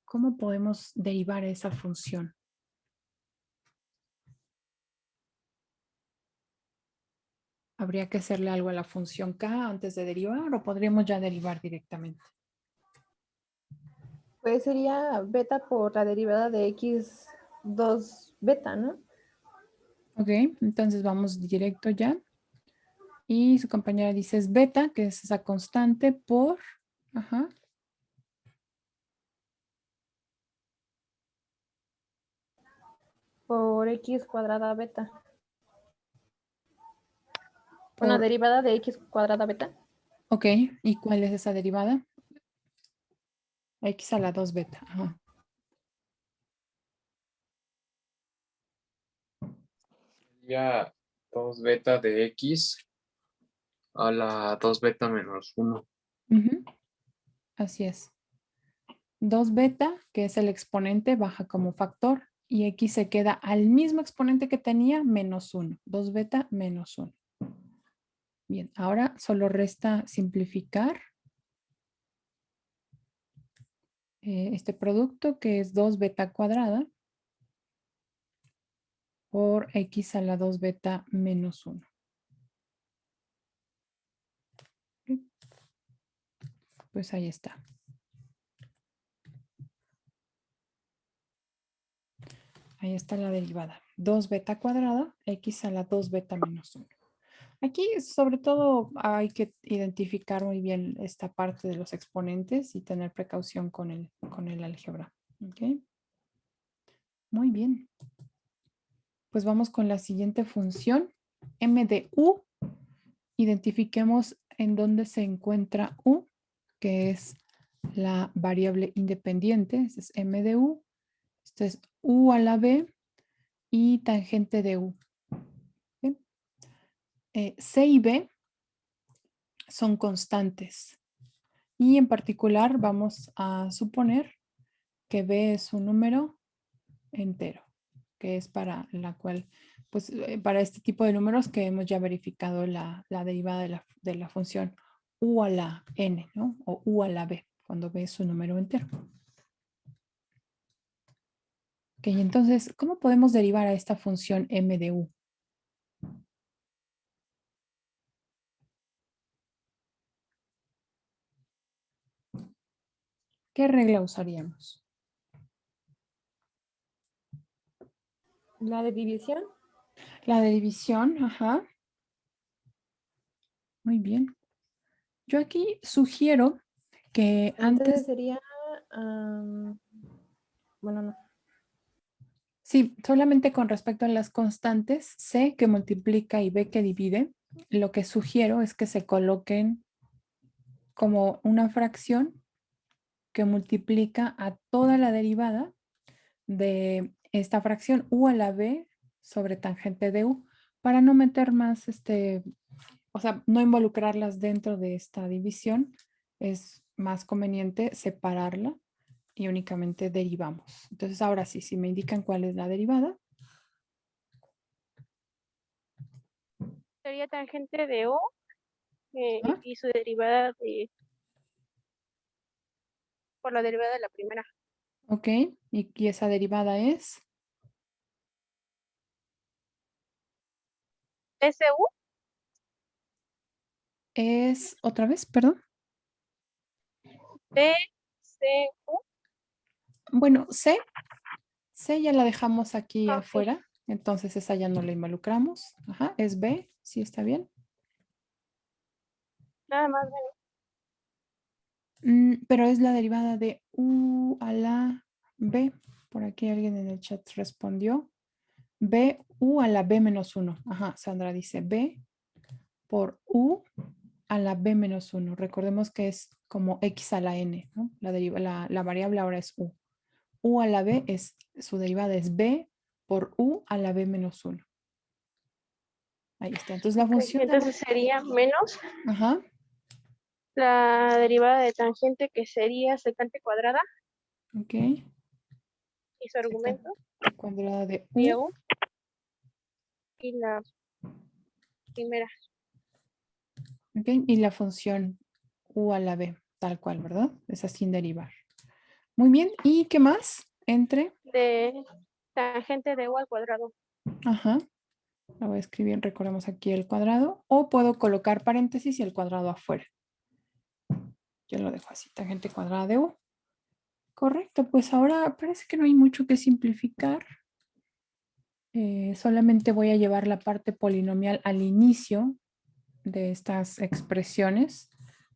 ¿Cómo podemos derivar esa función? ¿Habría que hacerle algo a la función K antes de derivar o podríamos ya derivar directamente? Pues sería beta por la derivada de x2 beta, ¿no? Ok, entonces vamos directo ya. Y su compañera dice es beta, que es esa constante por... Ajá. Por x cuadrada beta. Una Por, derivada de x cuadrada beta. ok, ¿y cuál es esa derivada? X a la 2 beta. Ajá. Ya 2 beta de x a la 2 beta menos 1. Ujú. Así es. 2 beta, que es el exponente, baja como factor y X se queda al mismo exponente que tenía menos 1. 2 beta menos 1. Bien, ahora solo resta simplificar este producto que es 2 beta cuadrada por X a la 2 beta menos 1. Pues ahí está. Ahí está la derivada. 2 beta cuadrada, X a la 2 beta menos 1. Aquí sobre todo hay que identificar muy bien esta parte de los exponentes y tener precaución con el álgebra. ¿Okay? Muy bien. Pues vamos con la siguiente función. M de U. Identifiquemos en dónde se encuentra U, que es la variable independiente. Este es M de U. Este es U a la B y tangente de U. ¿Okay? C y B son constantes. Y en particular vamos a suponer que B es un número entero, que es para la cual, pues para este tipo de números que hemos ya verificado la derivada de la función u a la n, ¿no? O u a la b, cuando b es un número entero. Ok, entonces, ¿cómo podemos derivar a esta función m de u? ¿Qué regla usaríamos? La de división. La de división, ajá. Muy bien. Yo aquí sugiero que Entonces antes, sería, bueno, no. sí, solamente con respecto a las constantes, c que multiplica y b que divide, lo que sugiero es que se coloquen como una fracción que multiplica a toda la derivada de esta fracción u a la b sobre tangente de u, para no meter más, o sea, no involucrarlas dentro de esta división. Es más conveniente separarla y únicamente derivamos. Entonces, ahora sí, si me indican cuál es la derivada. Sería tangente de U ¿Ah? y su derivada por la derivada de la primera. Ok, y esa derivada es SU, otra vez, perdón. BCU. Bueno, C ya la dejamos aquí Ok, afuera, entonces esa ya no la involucramos. Ajá, es B, sí está bien. nada más. Pero es la derivada de U a la B. Por aquí alguien en el chat respondió. B, U a la B menos 1. Ajá, Sandra dice B por U a la B menos 1. Recordemos que es como X a la N, ¿no? La variable ahora es U. U a la B su derivada es B por U a la B menos 1. Ahí está. Entonces la Ok, función de entonces sería menos ajá, la derivada de tangente que sería secante cuadrada ok. y su argumento Cuadrada de sería U, U y la primera. ok. Y la función U a la B, tal cual, ¿verdad? Esa sin derivar. Muy bien. ¿Y qué más? Entre, De tangente de U al cuadrado. ajá. Lo voy a escribir, recordemos aquí el cuadrado. O puedo colocar paréntesis y el cuadrado afuera. Yo lo dejo así, tangente cuadrada de U. Correcto, pues ahora parece que no hay mucho que simplificar. Solamente voy a llevar la parte polinomial al inicio de estas expresiones.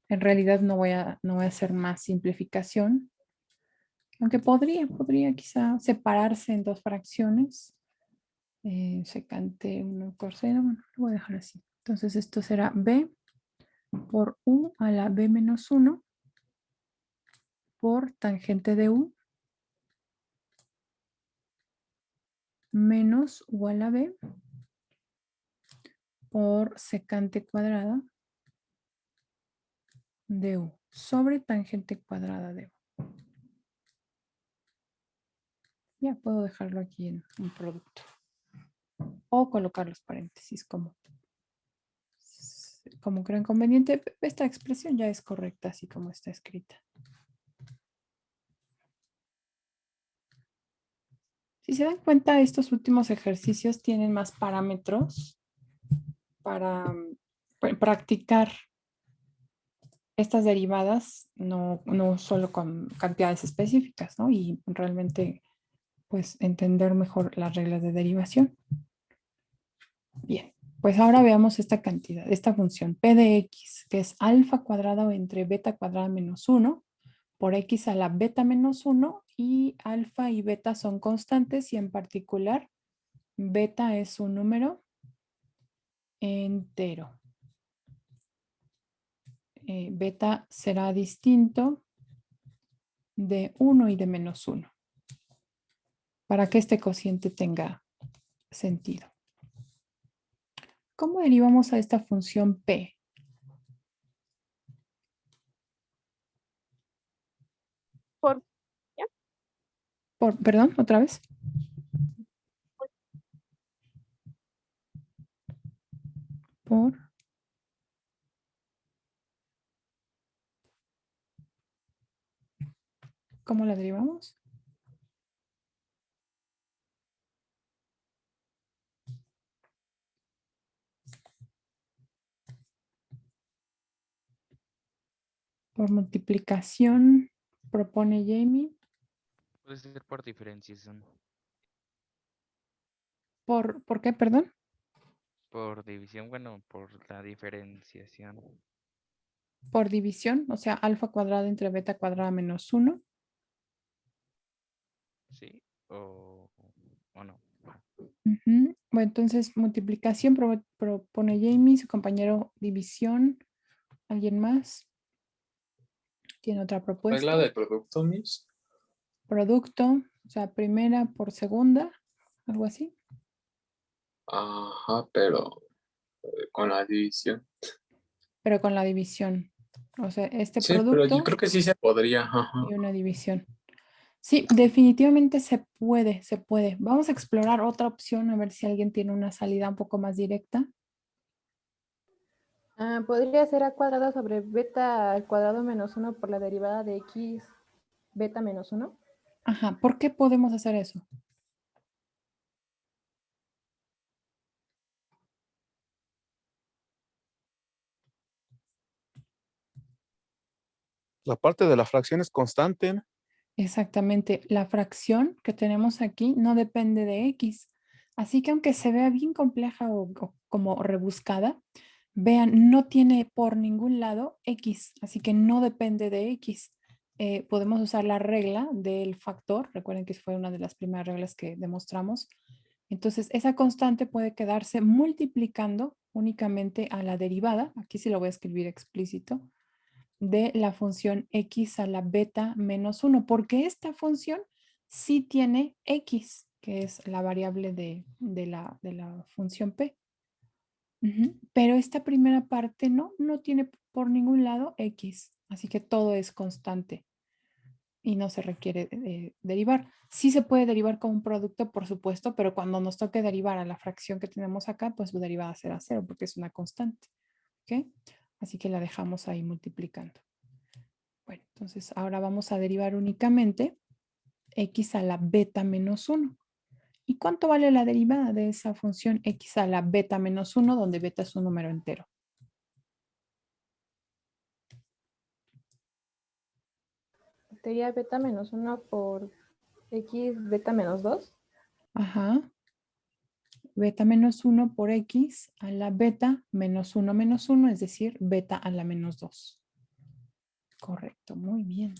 En realidad no voy a hacer más simplificación. Aunque podría quizá separarse en dos fracciones. Secante 1 coseno, bueno, lo voy a dejar así. Entonces esto será B por U a la B menos 1 por tangente de U menos U a la B por secante cuadrada de U sobre tangente cuadrada de U. Ya puedo dejarlo aquí en un producto. O colocar los paréntesis como crean conveniente. Esta expresión ya es correcta así como está escrita. Si se dan cuenta, estos últimos ejercicios tienen más parámetros para practicar estas derivadas, no solo con cantidades específicas, ¿no? Y realmente, pues, entender mejor las reglas de derivación. Bien, pues ahora veamos esta cantidad, esta función p de x, que es alfa cuadrado entre beta cuadrada menos 1 por x a la beta menos 1, y alfa y beta son constantes y en particular beta es un número entero. Beta será distinto de 1 y de menos 1 para que este cociente tenga sentido. ¿Cómo derivamos a esta función p? Por, Perdón, otra vez. Por ¿Cómo la derivamos? Por multiplicación, propone Jamie. Puede ser por diferenciación. ¿Por qué, perdón? Por división, bueno, por la diferenciación. Por división, o sea, alfa cuadrada entre beta cuadrada menos 1. ¿Sí? O no. Ajá. Ujú. Bueno, entonces multiplicación propone Jamie, su compañero división. ¿Alguien más? ¿Tiene otra propuesta? Regla de producto, Miss. Producto, o sea, primera por segunda, algo así. Ajá, pero con la división. Pero con la división. O sea, este Sí, pero yo producto creo que sí se podría. Ajá. y una división. Sí, definitivamente se puede, se puede. Vamos a explorar otra opción, a ver si alguien tiene una salida un poco más directa. Podría ser a cuadrado sobre beta al cuadrado menos 1 por la derivada de x beta menos 1. Ajá, ¿por qué podemos hacer eso? La parte de la fracción es constante, ¿no? Exactamente, la fracción que tenemos aquí no depende de x. Así que aunque se vea bien compleja o como rebuscada, vean, no tiene por ningún lado x, así que no depende de x. Podemos usar la regla del factor, recuerden que fue una de las primeras reglas que demostramos. Entonces, esa constante puede quedarse multiplicando únicamente a la derivada, aquí sí lo voy a escribir explícito, de la función x a la beta menos 1, porque esta función sí tiene x, que es la variable de la función p. Pero esta primera parte no tiene por ningún lado x, así que todo es constante y no se requiere derivar. Sí se puede derivar como un producto, por supuesto, pero cuando nos toque derivar a la fracción que tenemos acá, pues su derivada será 0 porque es una constante. ¿Ok? Así que la dejamos ahí multiplicando. Bueno, entonces ahora vamos a derivar únicamente x a la beta menos 1. ¿Y cuánto vale la derivada de esa función x a la beta menos 1, donde beta es un número entero? Sería beta menos 1 por x beta menos 2. Ajá. Beta menos 1 por x a la beta menos 1, es decir, beta a la menos 2. Correcto, muy bien.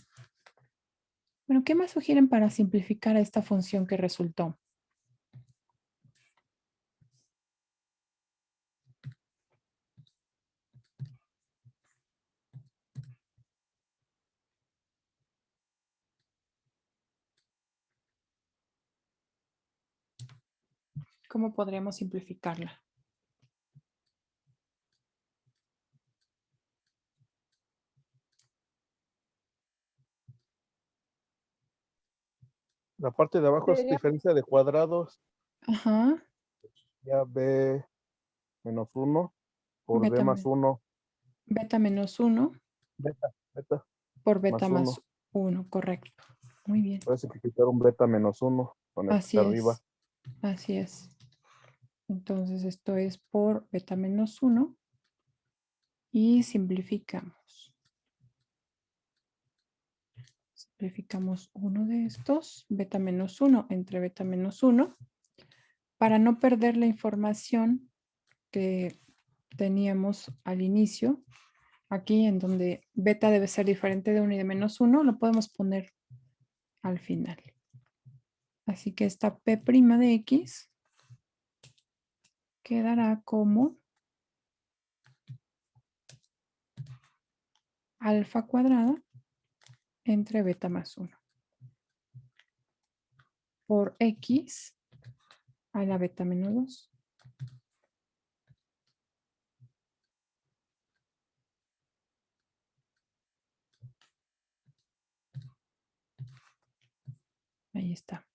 Bueno, ¿qué más sugieren para simplificar a esta función que resultó? ¿Cómo podríamos simplificarla? La parte de abajo es Sería diferencia de cuadrados. Ajá. Ya b menos 1 por b Beta, más 1. beta menos 1 Beta por beta más más 1. 1, correcto. Muy bien. Puedes simplificar un beta menos 1 con el que Así está arriba. es. Así es. Entonces esto es por beta menos 1 y simplificamos. Simplificamos uno de estos, beta menos 1 entre beta menos 1, para no perder la información que teníamos al ''inicio. Aquí en donde beta debe ser diferente de 1 y de menos 1, lo podemos poner al final. Así que esta P' de X quedará como alfa cuadrada entre beta más 1 por X a la beta menos 2. Ahí está.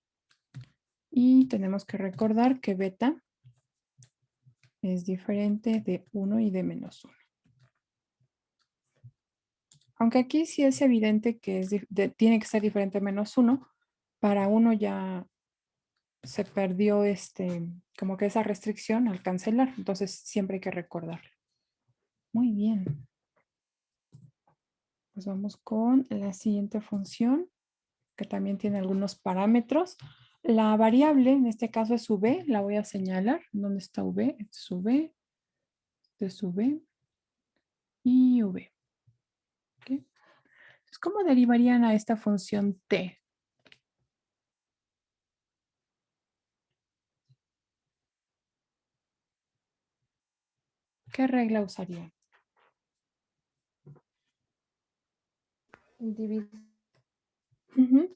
Y tenemos que recordar que beta es diferente de 1 y de menos 1. Aunque aquí sí es evidente que tiene que ser diferente a -1. Para 1 ya se perdió como que esa restricción al cancelar. Entonces siempre hay que recordarlo. Muy bien. Pues vamos con la siguiente función, que también tiene algunos parámetros. La variable, en este caso es v, la voy a señalar. ¿Dónde está v? Este es v, este es v y v. ¿Okay? Entonces, ¿cómo derivarían a esta función t? ¿Qué regla usarían?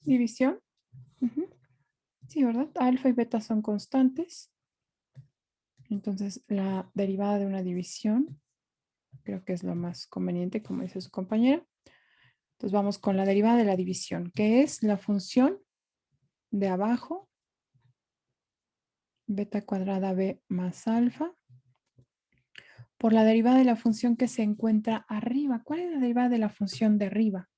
División. Sí, ¿verdad? Alfa y beta son constantes. Entonces, la derivada de una división, creo que es lo más conveniente, como dice su compañera. Entonces, vamos con la derivada de la división, que es la función de abajo, beta cuadrada b más alfa, por la derivada de la función que se encuentra arriba. ¿Cuál es la derivada de la función de arriba?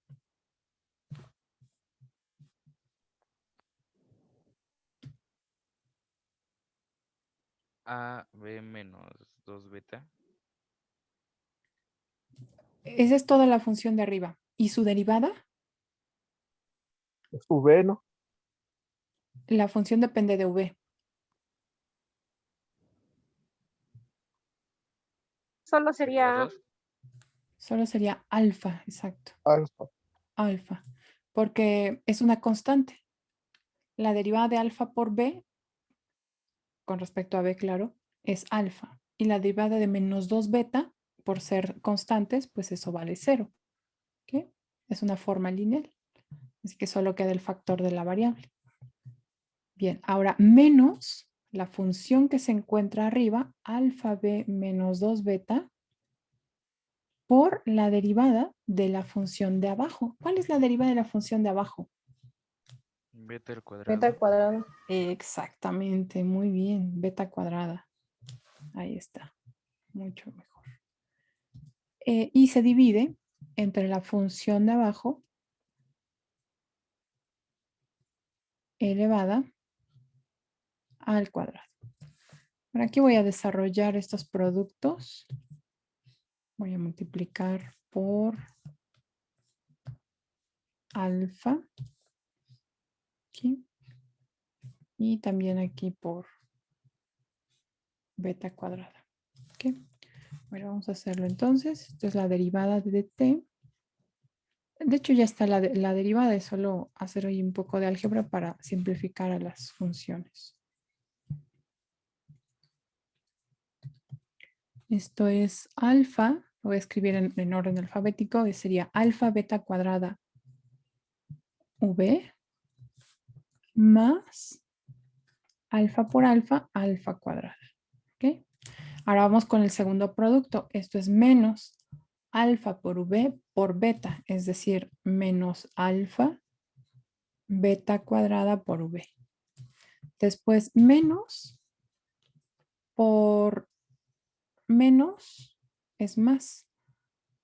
AB menos 2 beta. Esa es toda la función de arriba. ¿Y su derivada? Es V, ¿no? La función depende de v. Solo ¿Sería sería 2? Solo sería alfa, exacto. Alfa. Alfa, porque es una constante. La derivada de alfa por b, con respecto a b, claro, es alfa. Y la derivada de menos 2 beta, por ser constantes, pues eso vale 0. ¿Okay? Es una forma lineal. Así que solo queda el factor de la variable. Bien, ahora menos la función que se encuentra arriba, alfa b menos 2 beta, por la derivada de la función de abajo. ¿Cuál es la derivada de la función de abajo? Beta al cuadrado. Beta al cuadrado. Exactamente, muy bien. Beta cuadrada. Ahí está. Mucho mejor. Y se divide entre la función de abajo elevada al cuadrado. Por aquí voy a desarrollar estos productos. Voy a multiplicar por alfa. Aquí. Y también aquí por beta cuadrada. ¿Ok? Bueno, vamos a hacerlo entonces. Esto es la derivada de t. De hecho, ya está la derivada. Es solo hacer hoy un poco de álgebra para simplificar a las funciones. Esto es alfa. Lo voy a escribir en orden alfabético. Sería alfa beta cuadrada v más alfa por alfa, alfa cuadrada. ¿Ok? Ahora vamos con el segundo producto. Esto es menos alfa por v por beta, es decir, menos alfa beta cuadrada por v. Después menos por menos es más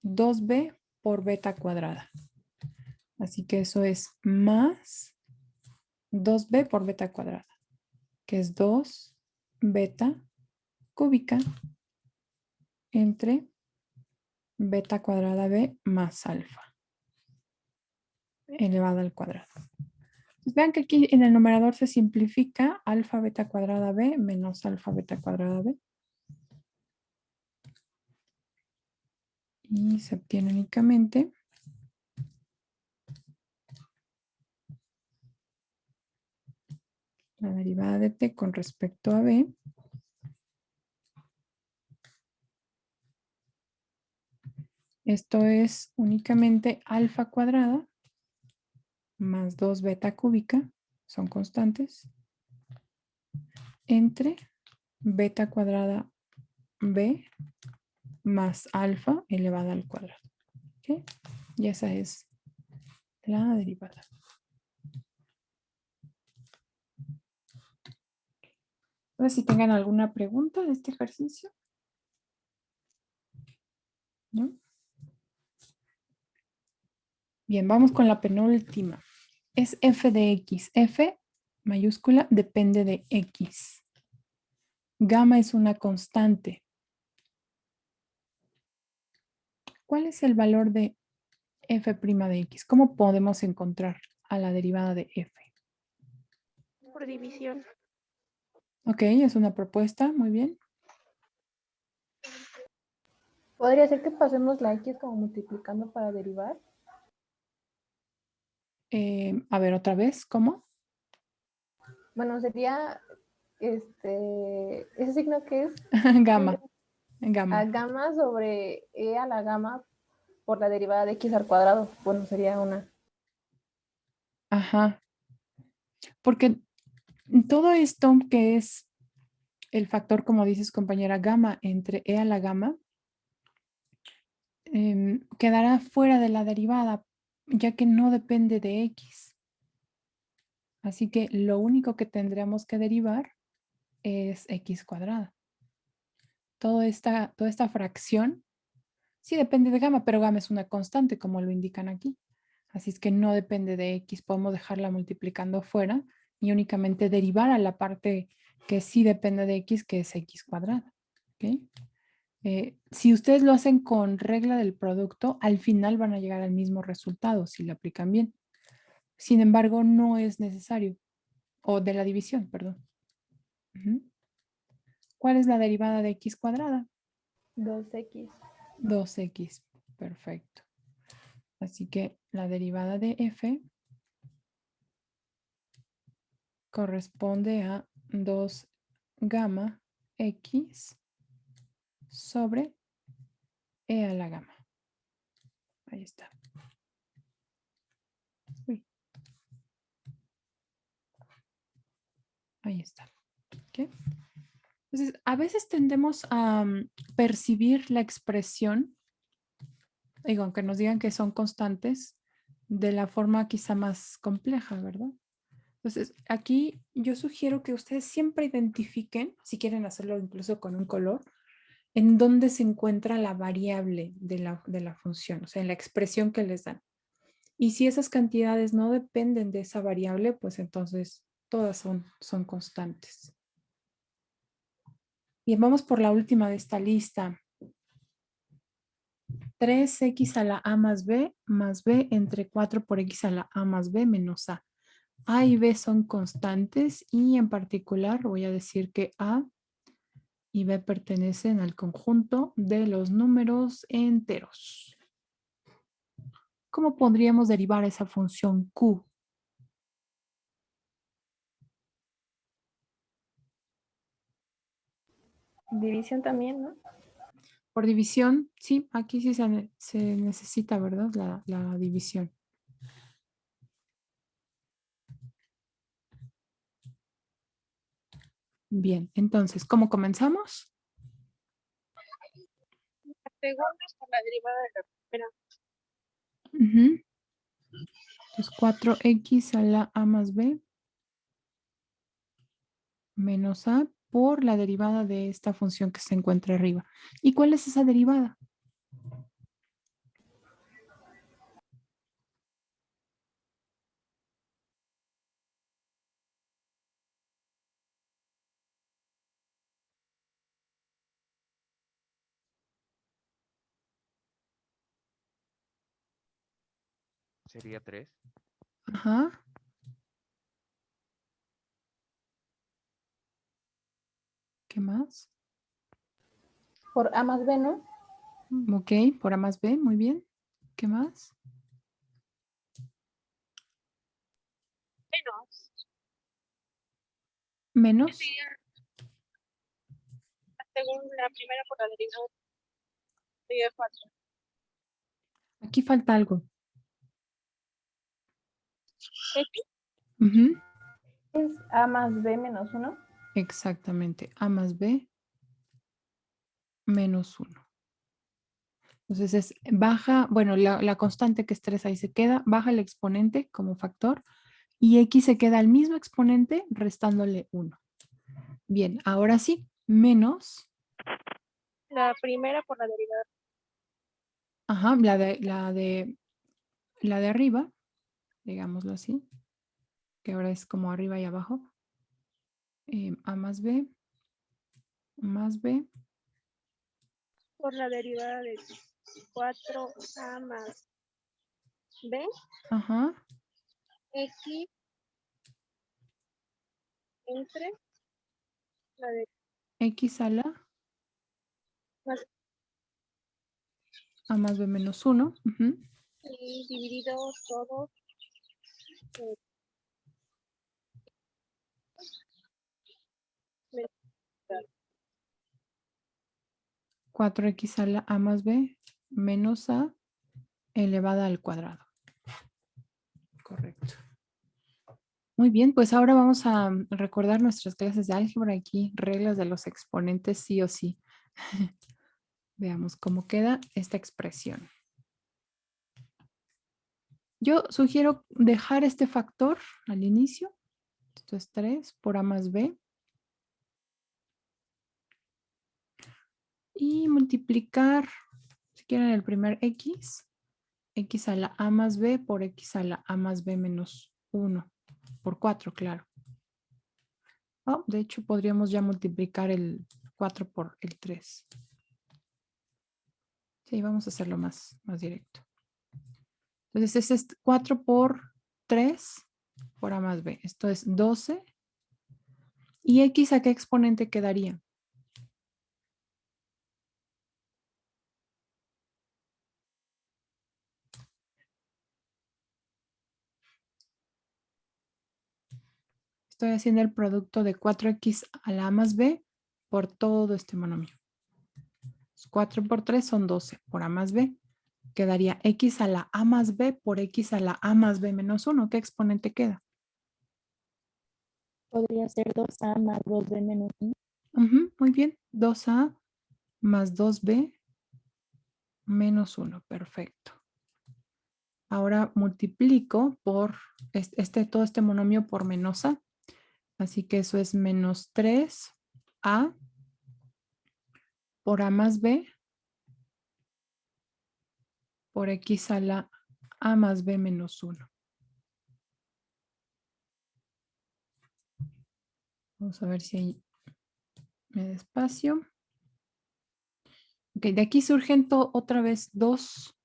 2b por beta cuadrada. Así que eso es más 2b por beta cuadrada, que es 2 beta cúbica entre beta cuadrada b más alfa elevado al cuadrado. Entonces, vean que aquí en el numerador se simplifica alfa beta cuadrada b menos alfa beta cuadrada b. Y se obtiene únicamente la derivada de t con respecto a b esto es únicamente alfa cuadrada más 2 beta cúbica, son constantes, entre beta cuadrada b más alfa elevada al cuadrado. ¿Okay? Y esa es la derivada. A ver si tengan alguna pregunta de este ejercicio. ¿No? Bien, vamos con la penúltima. Es f de x. F mayúscula depende de x. Gamma es una constante. ¿Cuál es el valor de f' de x? ¿Cómo podemos encontrar a la derivada de f? Por división. Ok, es una propuesta, muy bien. ¿Podría ser que pasemos la X como multiplicando para derivar? A ver, otra vez, ¿cómo? Bueno, sería ese signo que es Gamma. a Gamma. gamma sobre e a la gamma por la derivada de x al cuadrado. Bueno, sería una. Ajá. Porque todo esto que es el factor, como dices, compañera, gamma entre e a la gamma, quedará fuera de la derivada, ya que no depende de x. Así que lo único que tendríamos que derivar es x cuadrada. Toda esta fracción sí depende de gamma, pero gamma es una constante, como lo indican aquí. Así es que no depende de x. Podemos dejarla multiplicando fuera y únicamente derivar a la parte que sí depende de x, que es x cuadrada. ¿Ok? Si ustedes lo hacen con regla del producto, al final van a llegar al mismo resultado si lo aplican bien. Sin embargo, no es necesario. O de la división, perdón. Ujú. ¿Cuál es la derivada de x cuadrada? 2x. 2x. Perfecto. Así que la derivada de f corresponde a 2 gamma x sobre e a la gamma. Ahí está. Uy. Ahí está. ¿Ok? Entonces, a veces tendemos a percibir la expresión, digo, aunque nos digan que son constantes, de la forma quizá más compleja, ¿verdad? Entonces, aquí yo sugiero que ustedes siempre identifiquen, si quieren hacerlo incluso con un color, en dónde se encuentra la variable de la función, o sea, en la expresión que les dan. Y si esas cantidades no dependen de esa variable, pues entonces todas son constantes. Bien, vamos por la última de esta lista. 3x a la a más b entre 4 por x a la a más b menos a. A y b son constantes y en particular voy a decir que a y b pertenecen al conjunto de los números enteros. ¿Cómo podríamos derivar esa función q? División también, ¿no? Por división, sí, aquí sí se necesita, ¿verdad? La división. Bien, entonces, ¿cómo comenzamos? La segunda es por la derivada de la primera. Ujú. Entonces, 4x a la a más b menos a por la derivada de esta función que se encuentra arriba. ¿Y cuál es esa derivada? Sería 3. Ajá. ¿Qué más? Por a más b, ¿no? Ok, por a más b, muy bien. ¿Qué más? Menos. Menos. Sería la segunda, la primera por la derivada de 4. Aquí falta algo. X. Ujú. Es a más b menos 1. Exactamente. A más b menos 1. Entonces es baja, bueno, la constante que es 3 ahí se queda, baja el exponente como factor y x se queda al mismo exponente restándole 1. Bien, ahora sí, menos, La primera por la derivada. ajá, la de la de arriba, digámoslo así, que ahora es como arriba y abajo, a más b, más b, Por la derivada de 4a más b, ajá, x entre la de x a la más a más b menos 1. y dividido todo eh, 4x a la a más b menos a elevada al cuadrado. Correcto. Muy bien, pues ahora vamos a recordar nuestras clases de álgebra aquí, reglas de los exponentes sí o sí. Veamos cómo queda esta expresión. Yo sugiero dejar este factor al inicio. Esto es 3 por a más b. Y multiplicar, si quieren, el primer x a la a más b por x a la a más b menos 1. Por 4, claro. Oh, de hecho, podríamos ya multiplicar el 4 por el 3. Sí, vamos a hacerlo más directo. Entonces, este es 4 por 3 por a más b. Esto es 12. ¿Y x a qué exponente quedaría? Estoy haciendo el producto de 4x a la a más b por todo este monomio. 4 por 3 son 12 por a más b. Quedaría x a la a más b por x a la a más b menos 1. ¿Qué exponente queda? Podría ser 2a más 2b menos 1. Muy bien. 2a más 2b menos 1. Perfecto. Ahora multiplico por todo este monomio por menos a. Así que eso es menos 3a por a más b por x a la a más b menos 1. Vamos a ver si ahí me da espacio. Ok, de aquí surgen otra vez dos.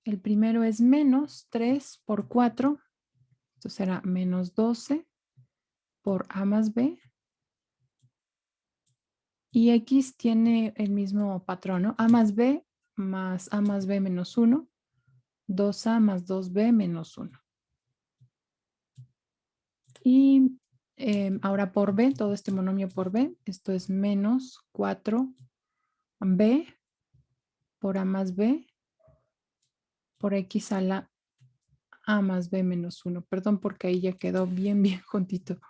El primero es menos 3 por 4. Esto será menos 12 por a más b. Y x tiene el mismo patrón, ¿no? A más b menos 1. 2a más 2b menos 1. Y ahora por b, todo este monomio por b, esto es menos 4b por a más b por x a la a más b menos 1. Perdón porque ahí ya quedó bien juntito.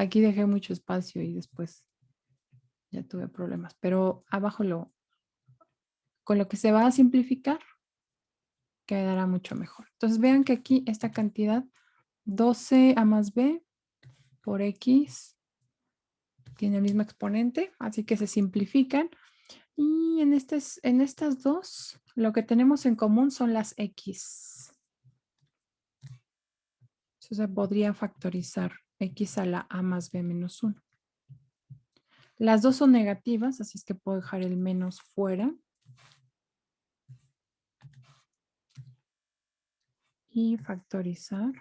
Aquí dejé mucho espacio y después ya tuve problemas. Pero abajo con lo que se va a simplificar quedará mucho mejor. Entonces vean que aquí esta cantidad 12 a más b por x tiene el mismo exponente, así que se simplifican. Y en estas dos, lo que tenemos en común son las x. Entonces se podría factorizar x a la a más b menos 1. Las dos son negativas, así es que puedo dejar el menos fuera. Y factorizar.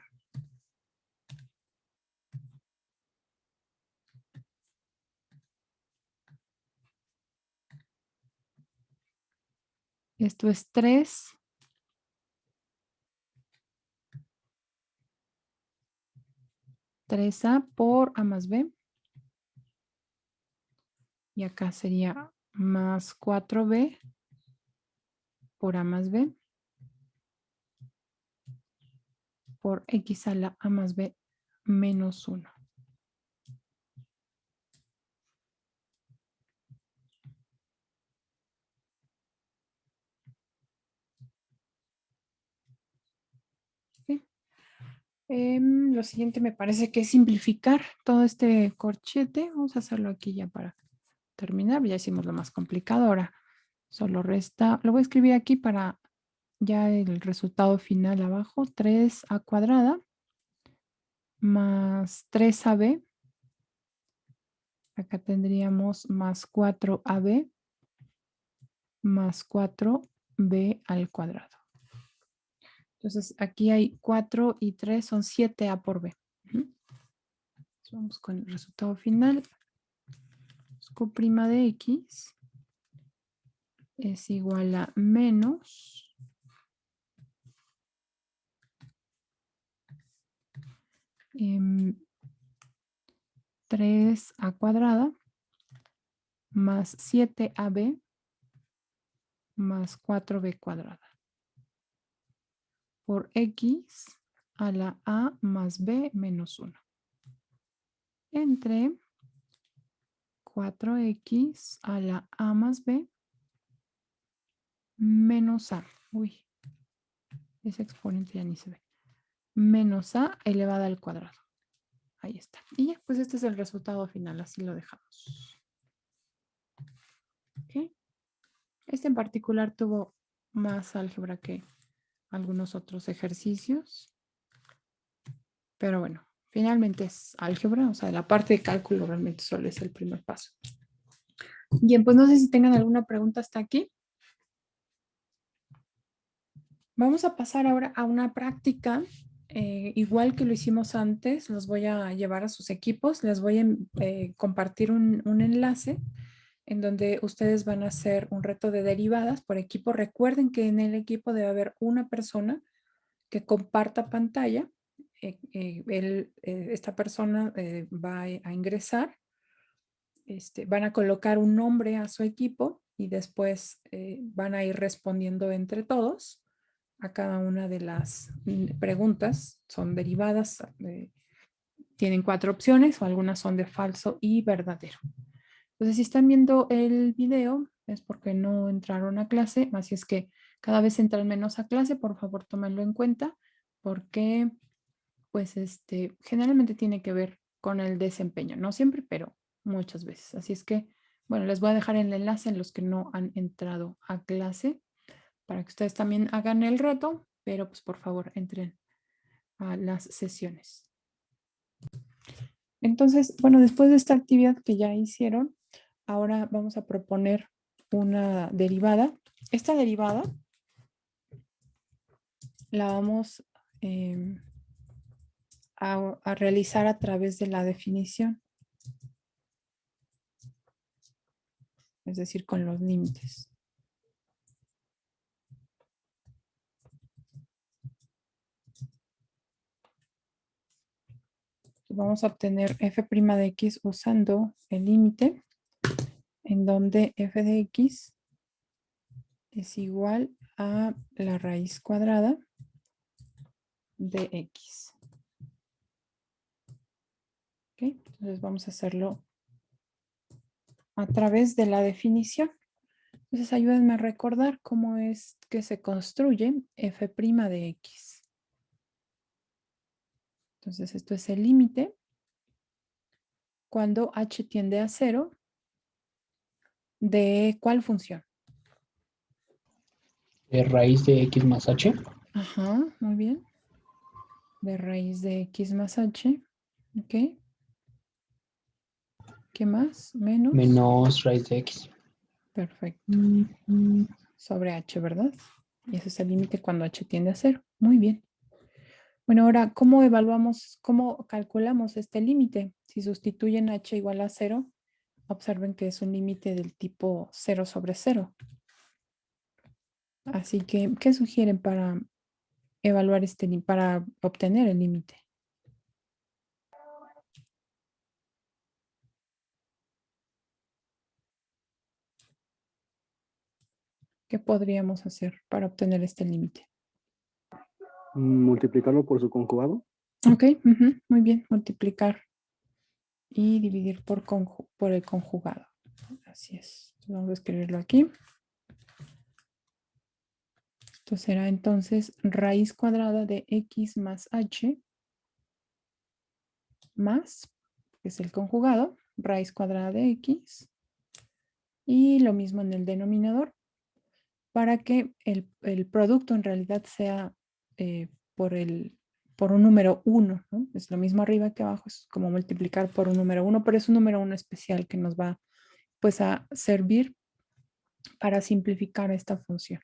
Esto es 3 3a por a más b. Y acá sería más 4b por a más b por x a la a más b menos 1. Lo siguiente me parece que es simplificar todo este corchete. Vamos a hacerlo aquí ya para terminar. Ya hicimos lo más complicado. Ahora solo resta, lo voy a escribir aquí para ya el resultado final abajo, 3a cuadrada más 3ab. Acá tendríamos más 4ab más 4b al cuadrado. Entonces aquí hay 4 y 3 son 7a por b. Vamos con el resultado final. Q' de x es igual a menos 3a cuadrada más 7ab más 4b cuadrada por x a la a más b menos 1 entre 4x a la a más b menos a. Uy, ese exponente ya ni se ve. Menos a elevada al cuadrado. Ahí está. Y ya, pues este es el resultado final. Así lo dejamos. ¿Ok? Este en particular tuvo más álgebra que algunos otros ejercicios. Pero bueno, finalmente es álgebra. O sea, la parte de cálculo realmente solo es el primer paso. Bien, pues no sé si tengan alguna pregunta hasta aquí. Vamos a pasar ahora a una práctica. Igual que lo hicimos antes, los voy a llevar a sus equipos. Les voy a compartir un enlace en donde ustedes van a hacer un reto de derivadas por equipo. Recuerden que en el equipo debe haber una persona que comparta pantalla. Esta persona va a ingresar. Van a colocar un nombre a su equipo y después van a ir respondiendo entre todos a cada una de las preguntas. Son derivadas, tienen 4 opciones o algunas son de falso y verdadero. Entonces, si están viendo el video es porque no entraron a clase, así es que cada vez entran menos a clase, por favor tómenlo en cuenta porque pues generalmente tiene que ver con el desempeño, no siempre, pero muchas veces. Así es que, bueno, les voy a dejar el enlace en los que no han entrado a clase para que ustedes también hagan el reto, pero pues por favor entren a las sesiones. Entonces, bueno, después de esta actividad que ya hicieron, ahora vamos a proponer una derivada. Esta derivada la vamos a realizar a través de la definición. Es decir, con los límites. Vamos a obtener f' de x usando el límite en donde f de x es igual a la raíz cuadrada de x. ¿Okay? Entonces vamos a hacerlo a través de la definición. Entonces ayúdenme a recordar cómo es que se construye f' de x. Entonces esto es el límite cuando h tiende a 0 de ¿cuál función? De raíz de x más h. Ajá, muy bien. De raíz de x más h. Ok. ¿Qué más? Menos. Menos raíz de x. Perfecto. Sobre h, ¿verdad? Y ese es el límite cuando h tiende a 0. Muy bien. Bueno, ahora, ¿cómo evaluamos, cómo calculamos este límite? Si sustituyen h igual a 0, observen que es un límite del tipo 0 sobre 0. Así que, ¿qué sugieren para evaluar para obtener el límite? ¿Qué podríamos hacer para obtener este límite? Multiplicarlo por su conjugado. Ok, muy bien. Multiplicar y dividir por el conjugado. Así es. Vamos a escribirlo aquí. Esto será entonces raíz cuadrada de x más h más, que es el conjugado, raíz cuadrada de x. Y lo mismo en el denominador. para que el producto en realidad sea por un número 1, ¿no? Es lo mismo arriba que abajo, es como multiplicar por un número 1, pero es un número 1 especial que nos va pues a servir para simplificar esta función.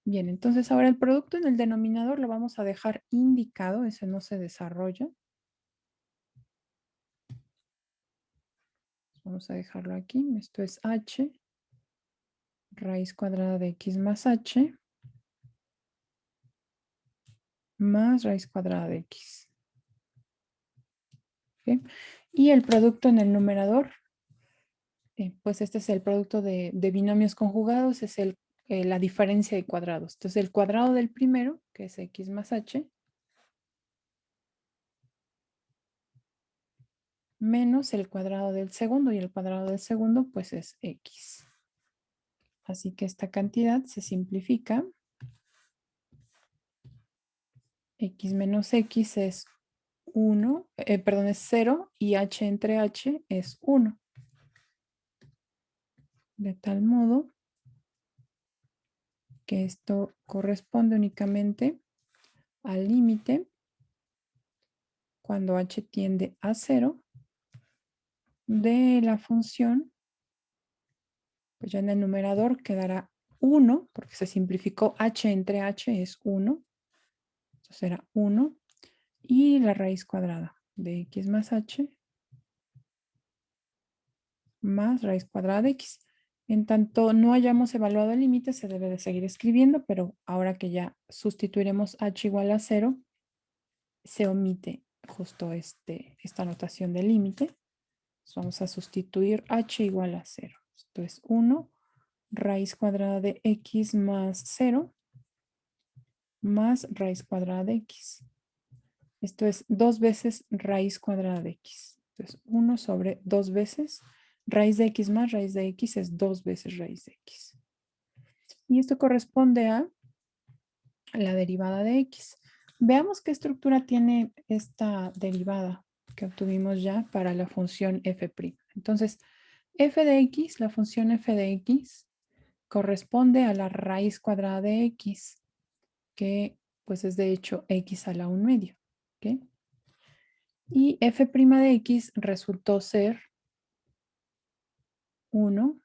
Bien, entonces ahora el producto en el denominador lo vamos a dejar indicado, ese no se desarrolla. Vamos a dejarlo aquí, esto es h, raíz cuadrada de x más h, más raíz cuadrada de x. ¿Okay? Y el producto en el numerador, pues este es el producto de binomios conjugados, es la diferencia de cuadrados. Entonces el cuadrado del primero, que es x más h, menos el cuadrado del segundo, y el cuadrado del segundo pues es x. Así que esta cantidad se simplifica. X menos x es 1, es 0 y h entre h es 1. De tal modo que esto corresponde únicamente al límite cuando h tiende a 0 de la función, pues ya en el numerador quedará 1, porque se simplificó h entre h es 1, entonces será 1, y la raíz cuadrada de x más h más raíz cuadrada de x. En tanto no hayamos evaluado el límite, se debe de seguir escribiendo, pero ahora que ya sustituiremos h igual a 0, se omite justo esta notación de límite. Vamos a sustituir h igual a 0. Esto es 1 raíz cuadrada de x más 0 más raíz cuadrada de x. Esto es 2 veces raíz cuadrada de x. Entonces 1 sobre 2 veces raíz de x más raíz de x es 2 veces raíz de x. Y esto corresponde a la derivada de x. Veamos qué estructura tiene esta derivada que obtuvimos ya para la función f'. Entonces, f de x, la función f de x, corresponde a la raíz cuadrada de x, que pues es de hecho x a la 1/2. ¿Okay? Y f' de x resultó ser 1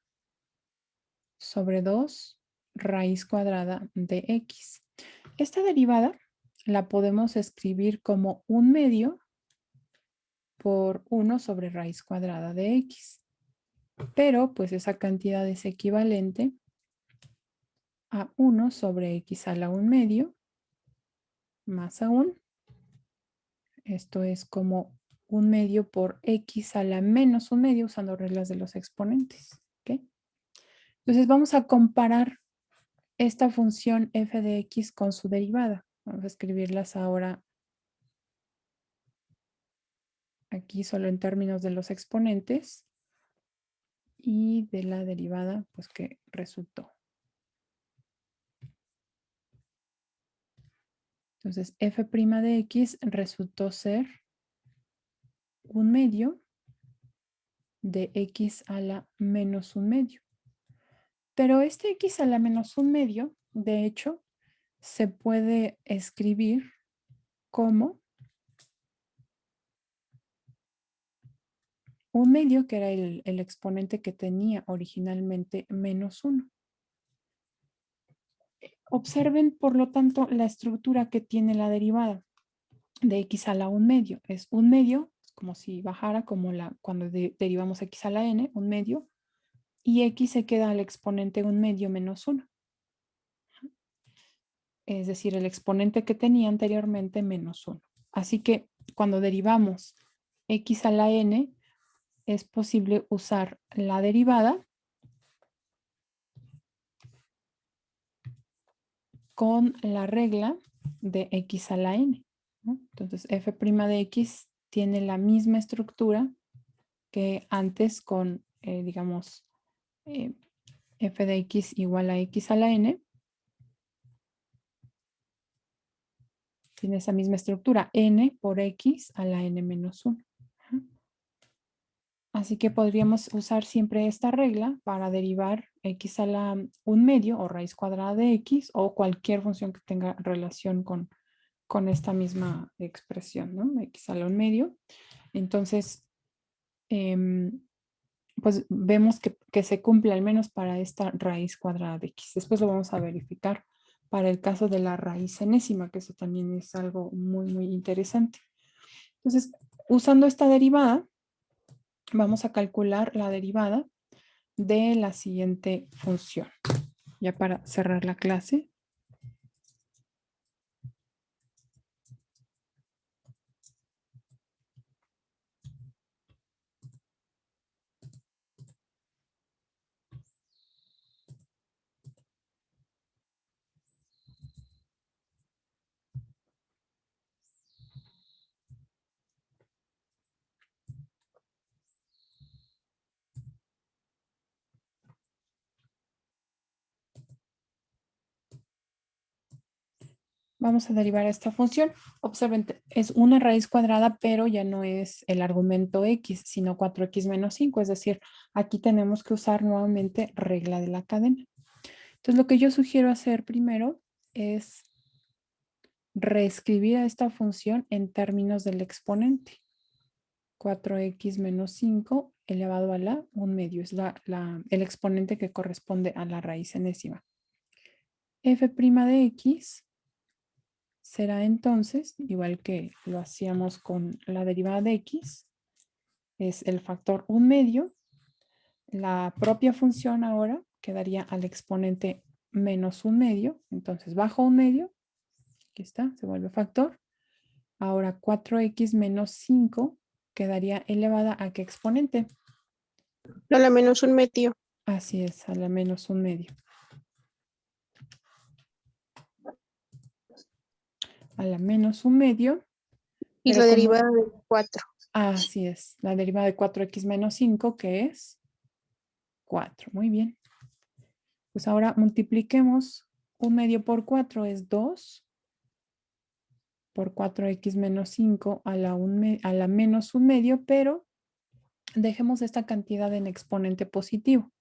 sobre 2 raíz cuadrada de x. Esta derivada la podemos escribir como 1/2 por 1 sobre raíz cuadrada de x. Pero pues esa cantidad es equivalente a 1 sobre x a la 1/2 más aún. Esto es como 1/2 por x a la menos 1/2 usando reglas de los exponentes. ¿Okay? Entonces vamos a comparar esta función f de x con su derivada. Vamos a escribirlas ahora aquí solo en términos de los exponentes y de la derivada pues que resultó. Entonces f' de x resultó ser 1/2 de x a la menos 1/2. Pero este x a la menos 1/2, de hecho, se puede escribir como 1/2, que era el exponente que tenía originalmente menos 1. Observen, por lo tanto, la estructura que tiene la derivada de x a la 1/2. Es 1/2, como si bajara como cuando derivamos x a la n, 1/2, y x se queda al exponente 1/2 menos 1. Es decir, el exponente que tenía anteriormente menos 1. Así que cuando derivamos x a la n, es posible usar la derivada con la regla de x a la n, ¿no? Entonces f' de x tiene la misma estructura que antes con, digamos, f de x igual a x a la n. Tiene esa misma estructura, n por x a la n menos 1. Así que podríamos usar siempre esta regla para derivar x a la 1/2 o raíz cuadrada de x o cualquier función que tenga relación con esta misma expresión, ¿no? X a la 1/2. Entonces, pues vemos que se cumple al menos para esta raíz cuadrada de x. Después lo vamos a verificar para el caso de la raíz enésima, que eso también es algo muy, muy interesante. Entonces, usando esta derivada, vamos a calcular la derivada de la siguiente función. Ya para cerrar la clase. Vamos a derivar esta función. Observen, es una raíz cuadrada, pero ya no es el argumento x, sino 4x menos 5. Es decir, aquí tenemos que usar nuevamente regla de la cadena. Entonces, lo que yo sugiero hacer primero es reescribir a esta función en términos del exponente. 4x menos 5 elevado a la 1/2. Es el exponente que corresponde a la raíz enésima. F' de x será entonces, igual que lo hacíamos con la derivada de x, es el factor 1/2. La propia función ahora quedaría al exponente menos 1/2. Entonces bajo 1/2, aquí está, se vuelve factor. Ahora 4x menos 5 quedaría elevada a ¿qué exponente? A la menos 1/2. Así es, a la menos 1/2. A la menos 1/2. Y la derivada de 4. Así es, la derivada de 4x menos 5, que es 4. Muy bien. Pues ahora multipliquemos 1/2 por 4 es 2. Por 4x menos 5 a la menos 1/2, pero dejemos esta cantidad en exponente positivo.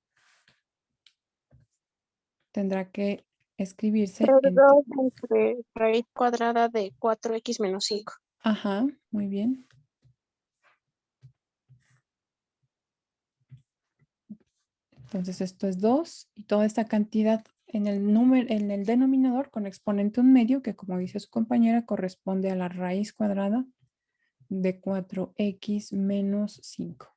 Tendrá que escribirse 2 entre raíz cuadrada de 4x menos 5. Ajá, muy bien. Entonces esto es 2 y toda esta cantidad en el denominador con exponente 1/2, que como dice su compañera, corresponde a la raíz cuadrada de 4x menos 5.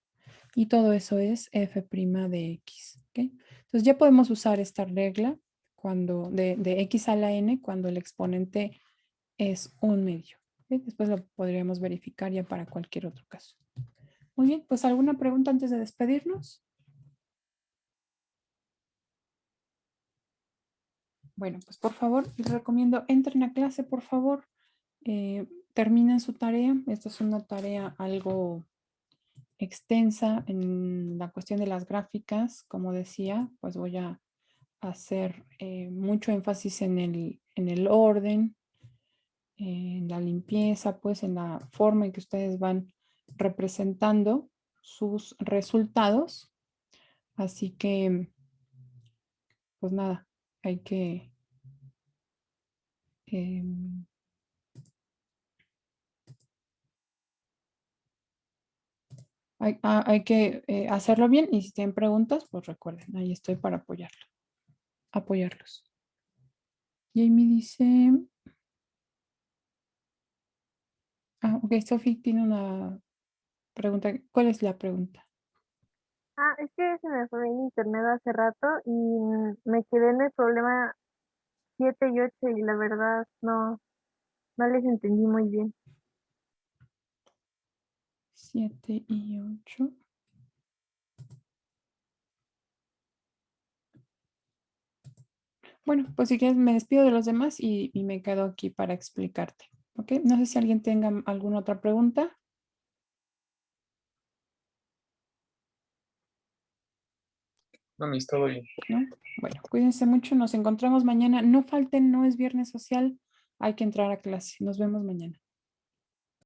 Y todo eso es f' de x. ¿Okay? Entonces ya podemos usar esta regla cuando de x a la n cuando el exponente es 1/2. ¿Okay? Después lo podríamos verificar ya para cualquier otro caso. Muy bien, pues ¿alguna pregunta antes de despedirnos? Bueno, pues por favor, les recomiendo, entren a clase, por favor. Terminen su tarea. Esta es una tarea algo extensa en la cuestión de las gráficas. Como decía, pues voy a hacer mucho énfasis en el orden, en la limpieza, pues en la forma en que ustedes van representando sus resultados. Así que, pues nada, hay que hay que hacerlo bien y si tienen preguntas, pues recuerden, ahí estoy para apoyarlos. Jamie dice, ok, Sophie tiene una pregunta. ¿Cuál es la pregunta? Es que se me fue en internet hace rato y me quedé en el problema 7 y 8 y la verdad no les entendí muy bien. 7 y 8. Bueno, pues si quieres me despido de los demás y me quedo aquí para explicarte. ¿Ok? No sé si alguien tenga alguna otra pregunta. No, mi todo bien. ¿No? Bueno, cuídense mucho. Nos encontramos mañana. No falten, no es viernes social. Hay que entrar a clase. Nos vemos mañana.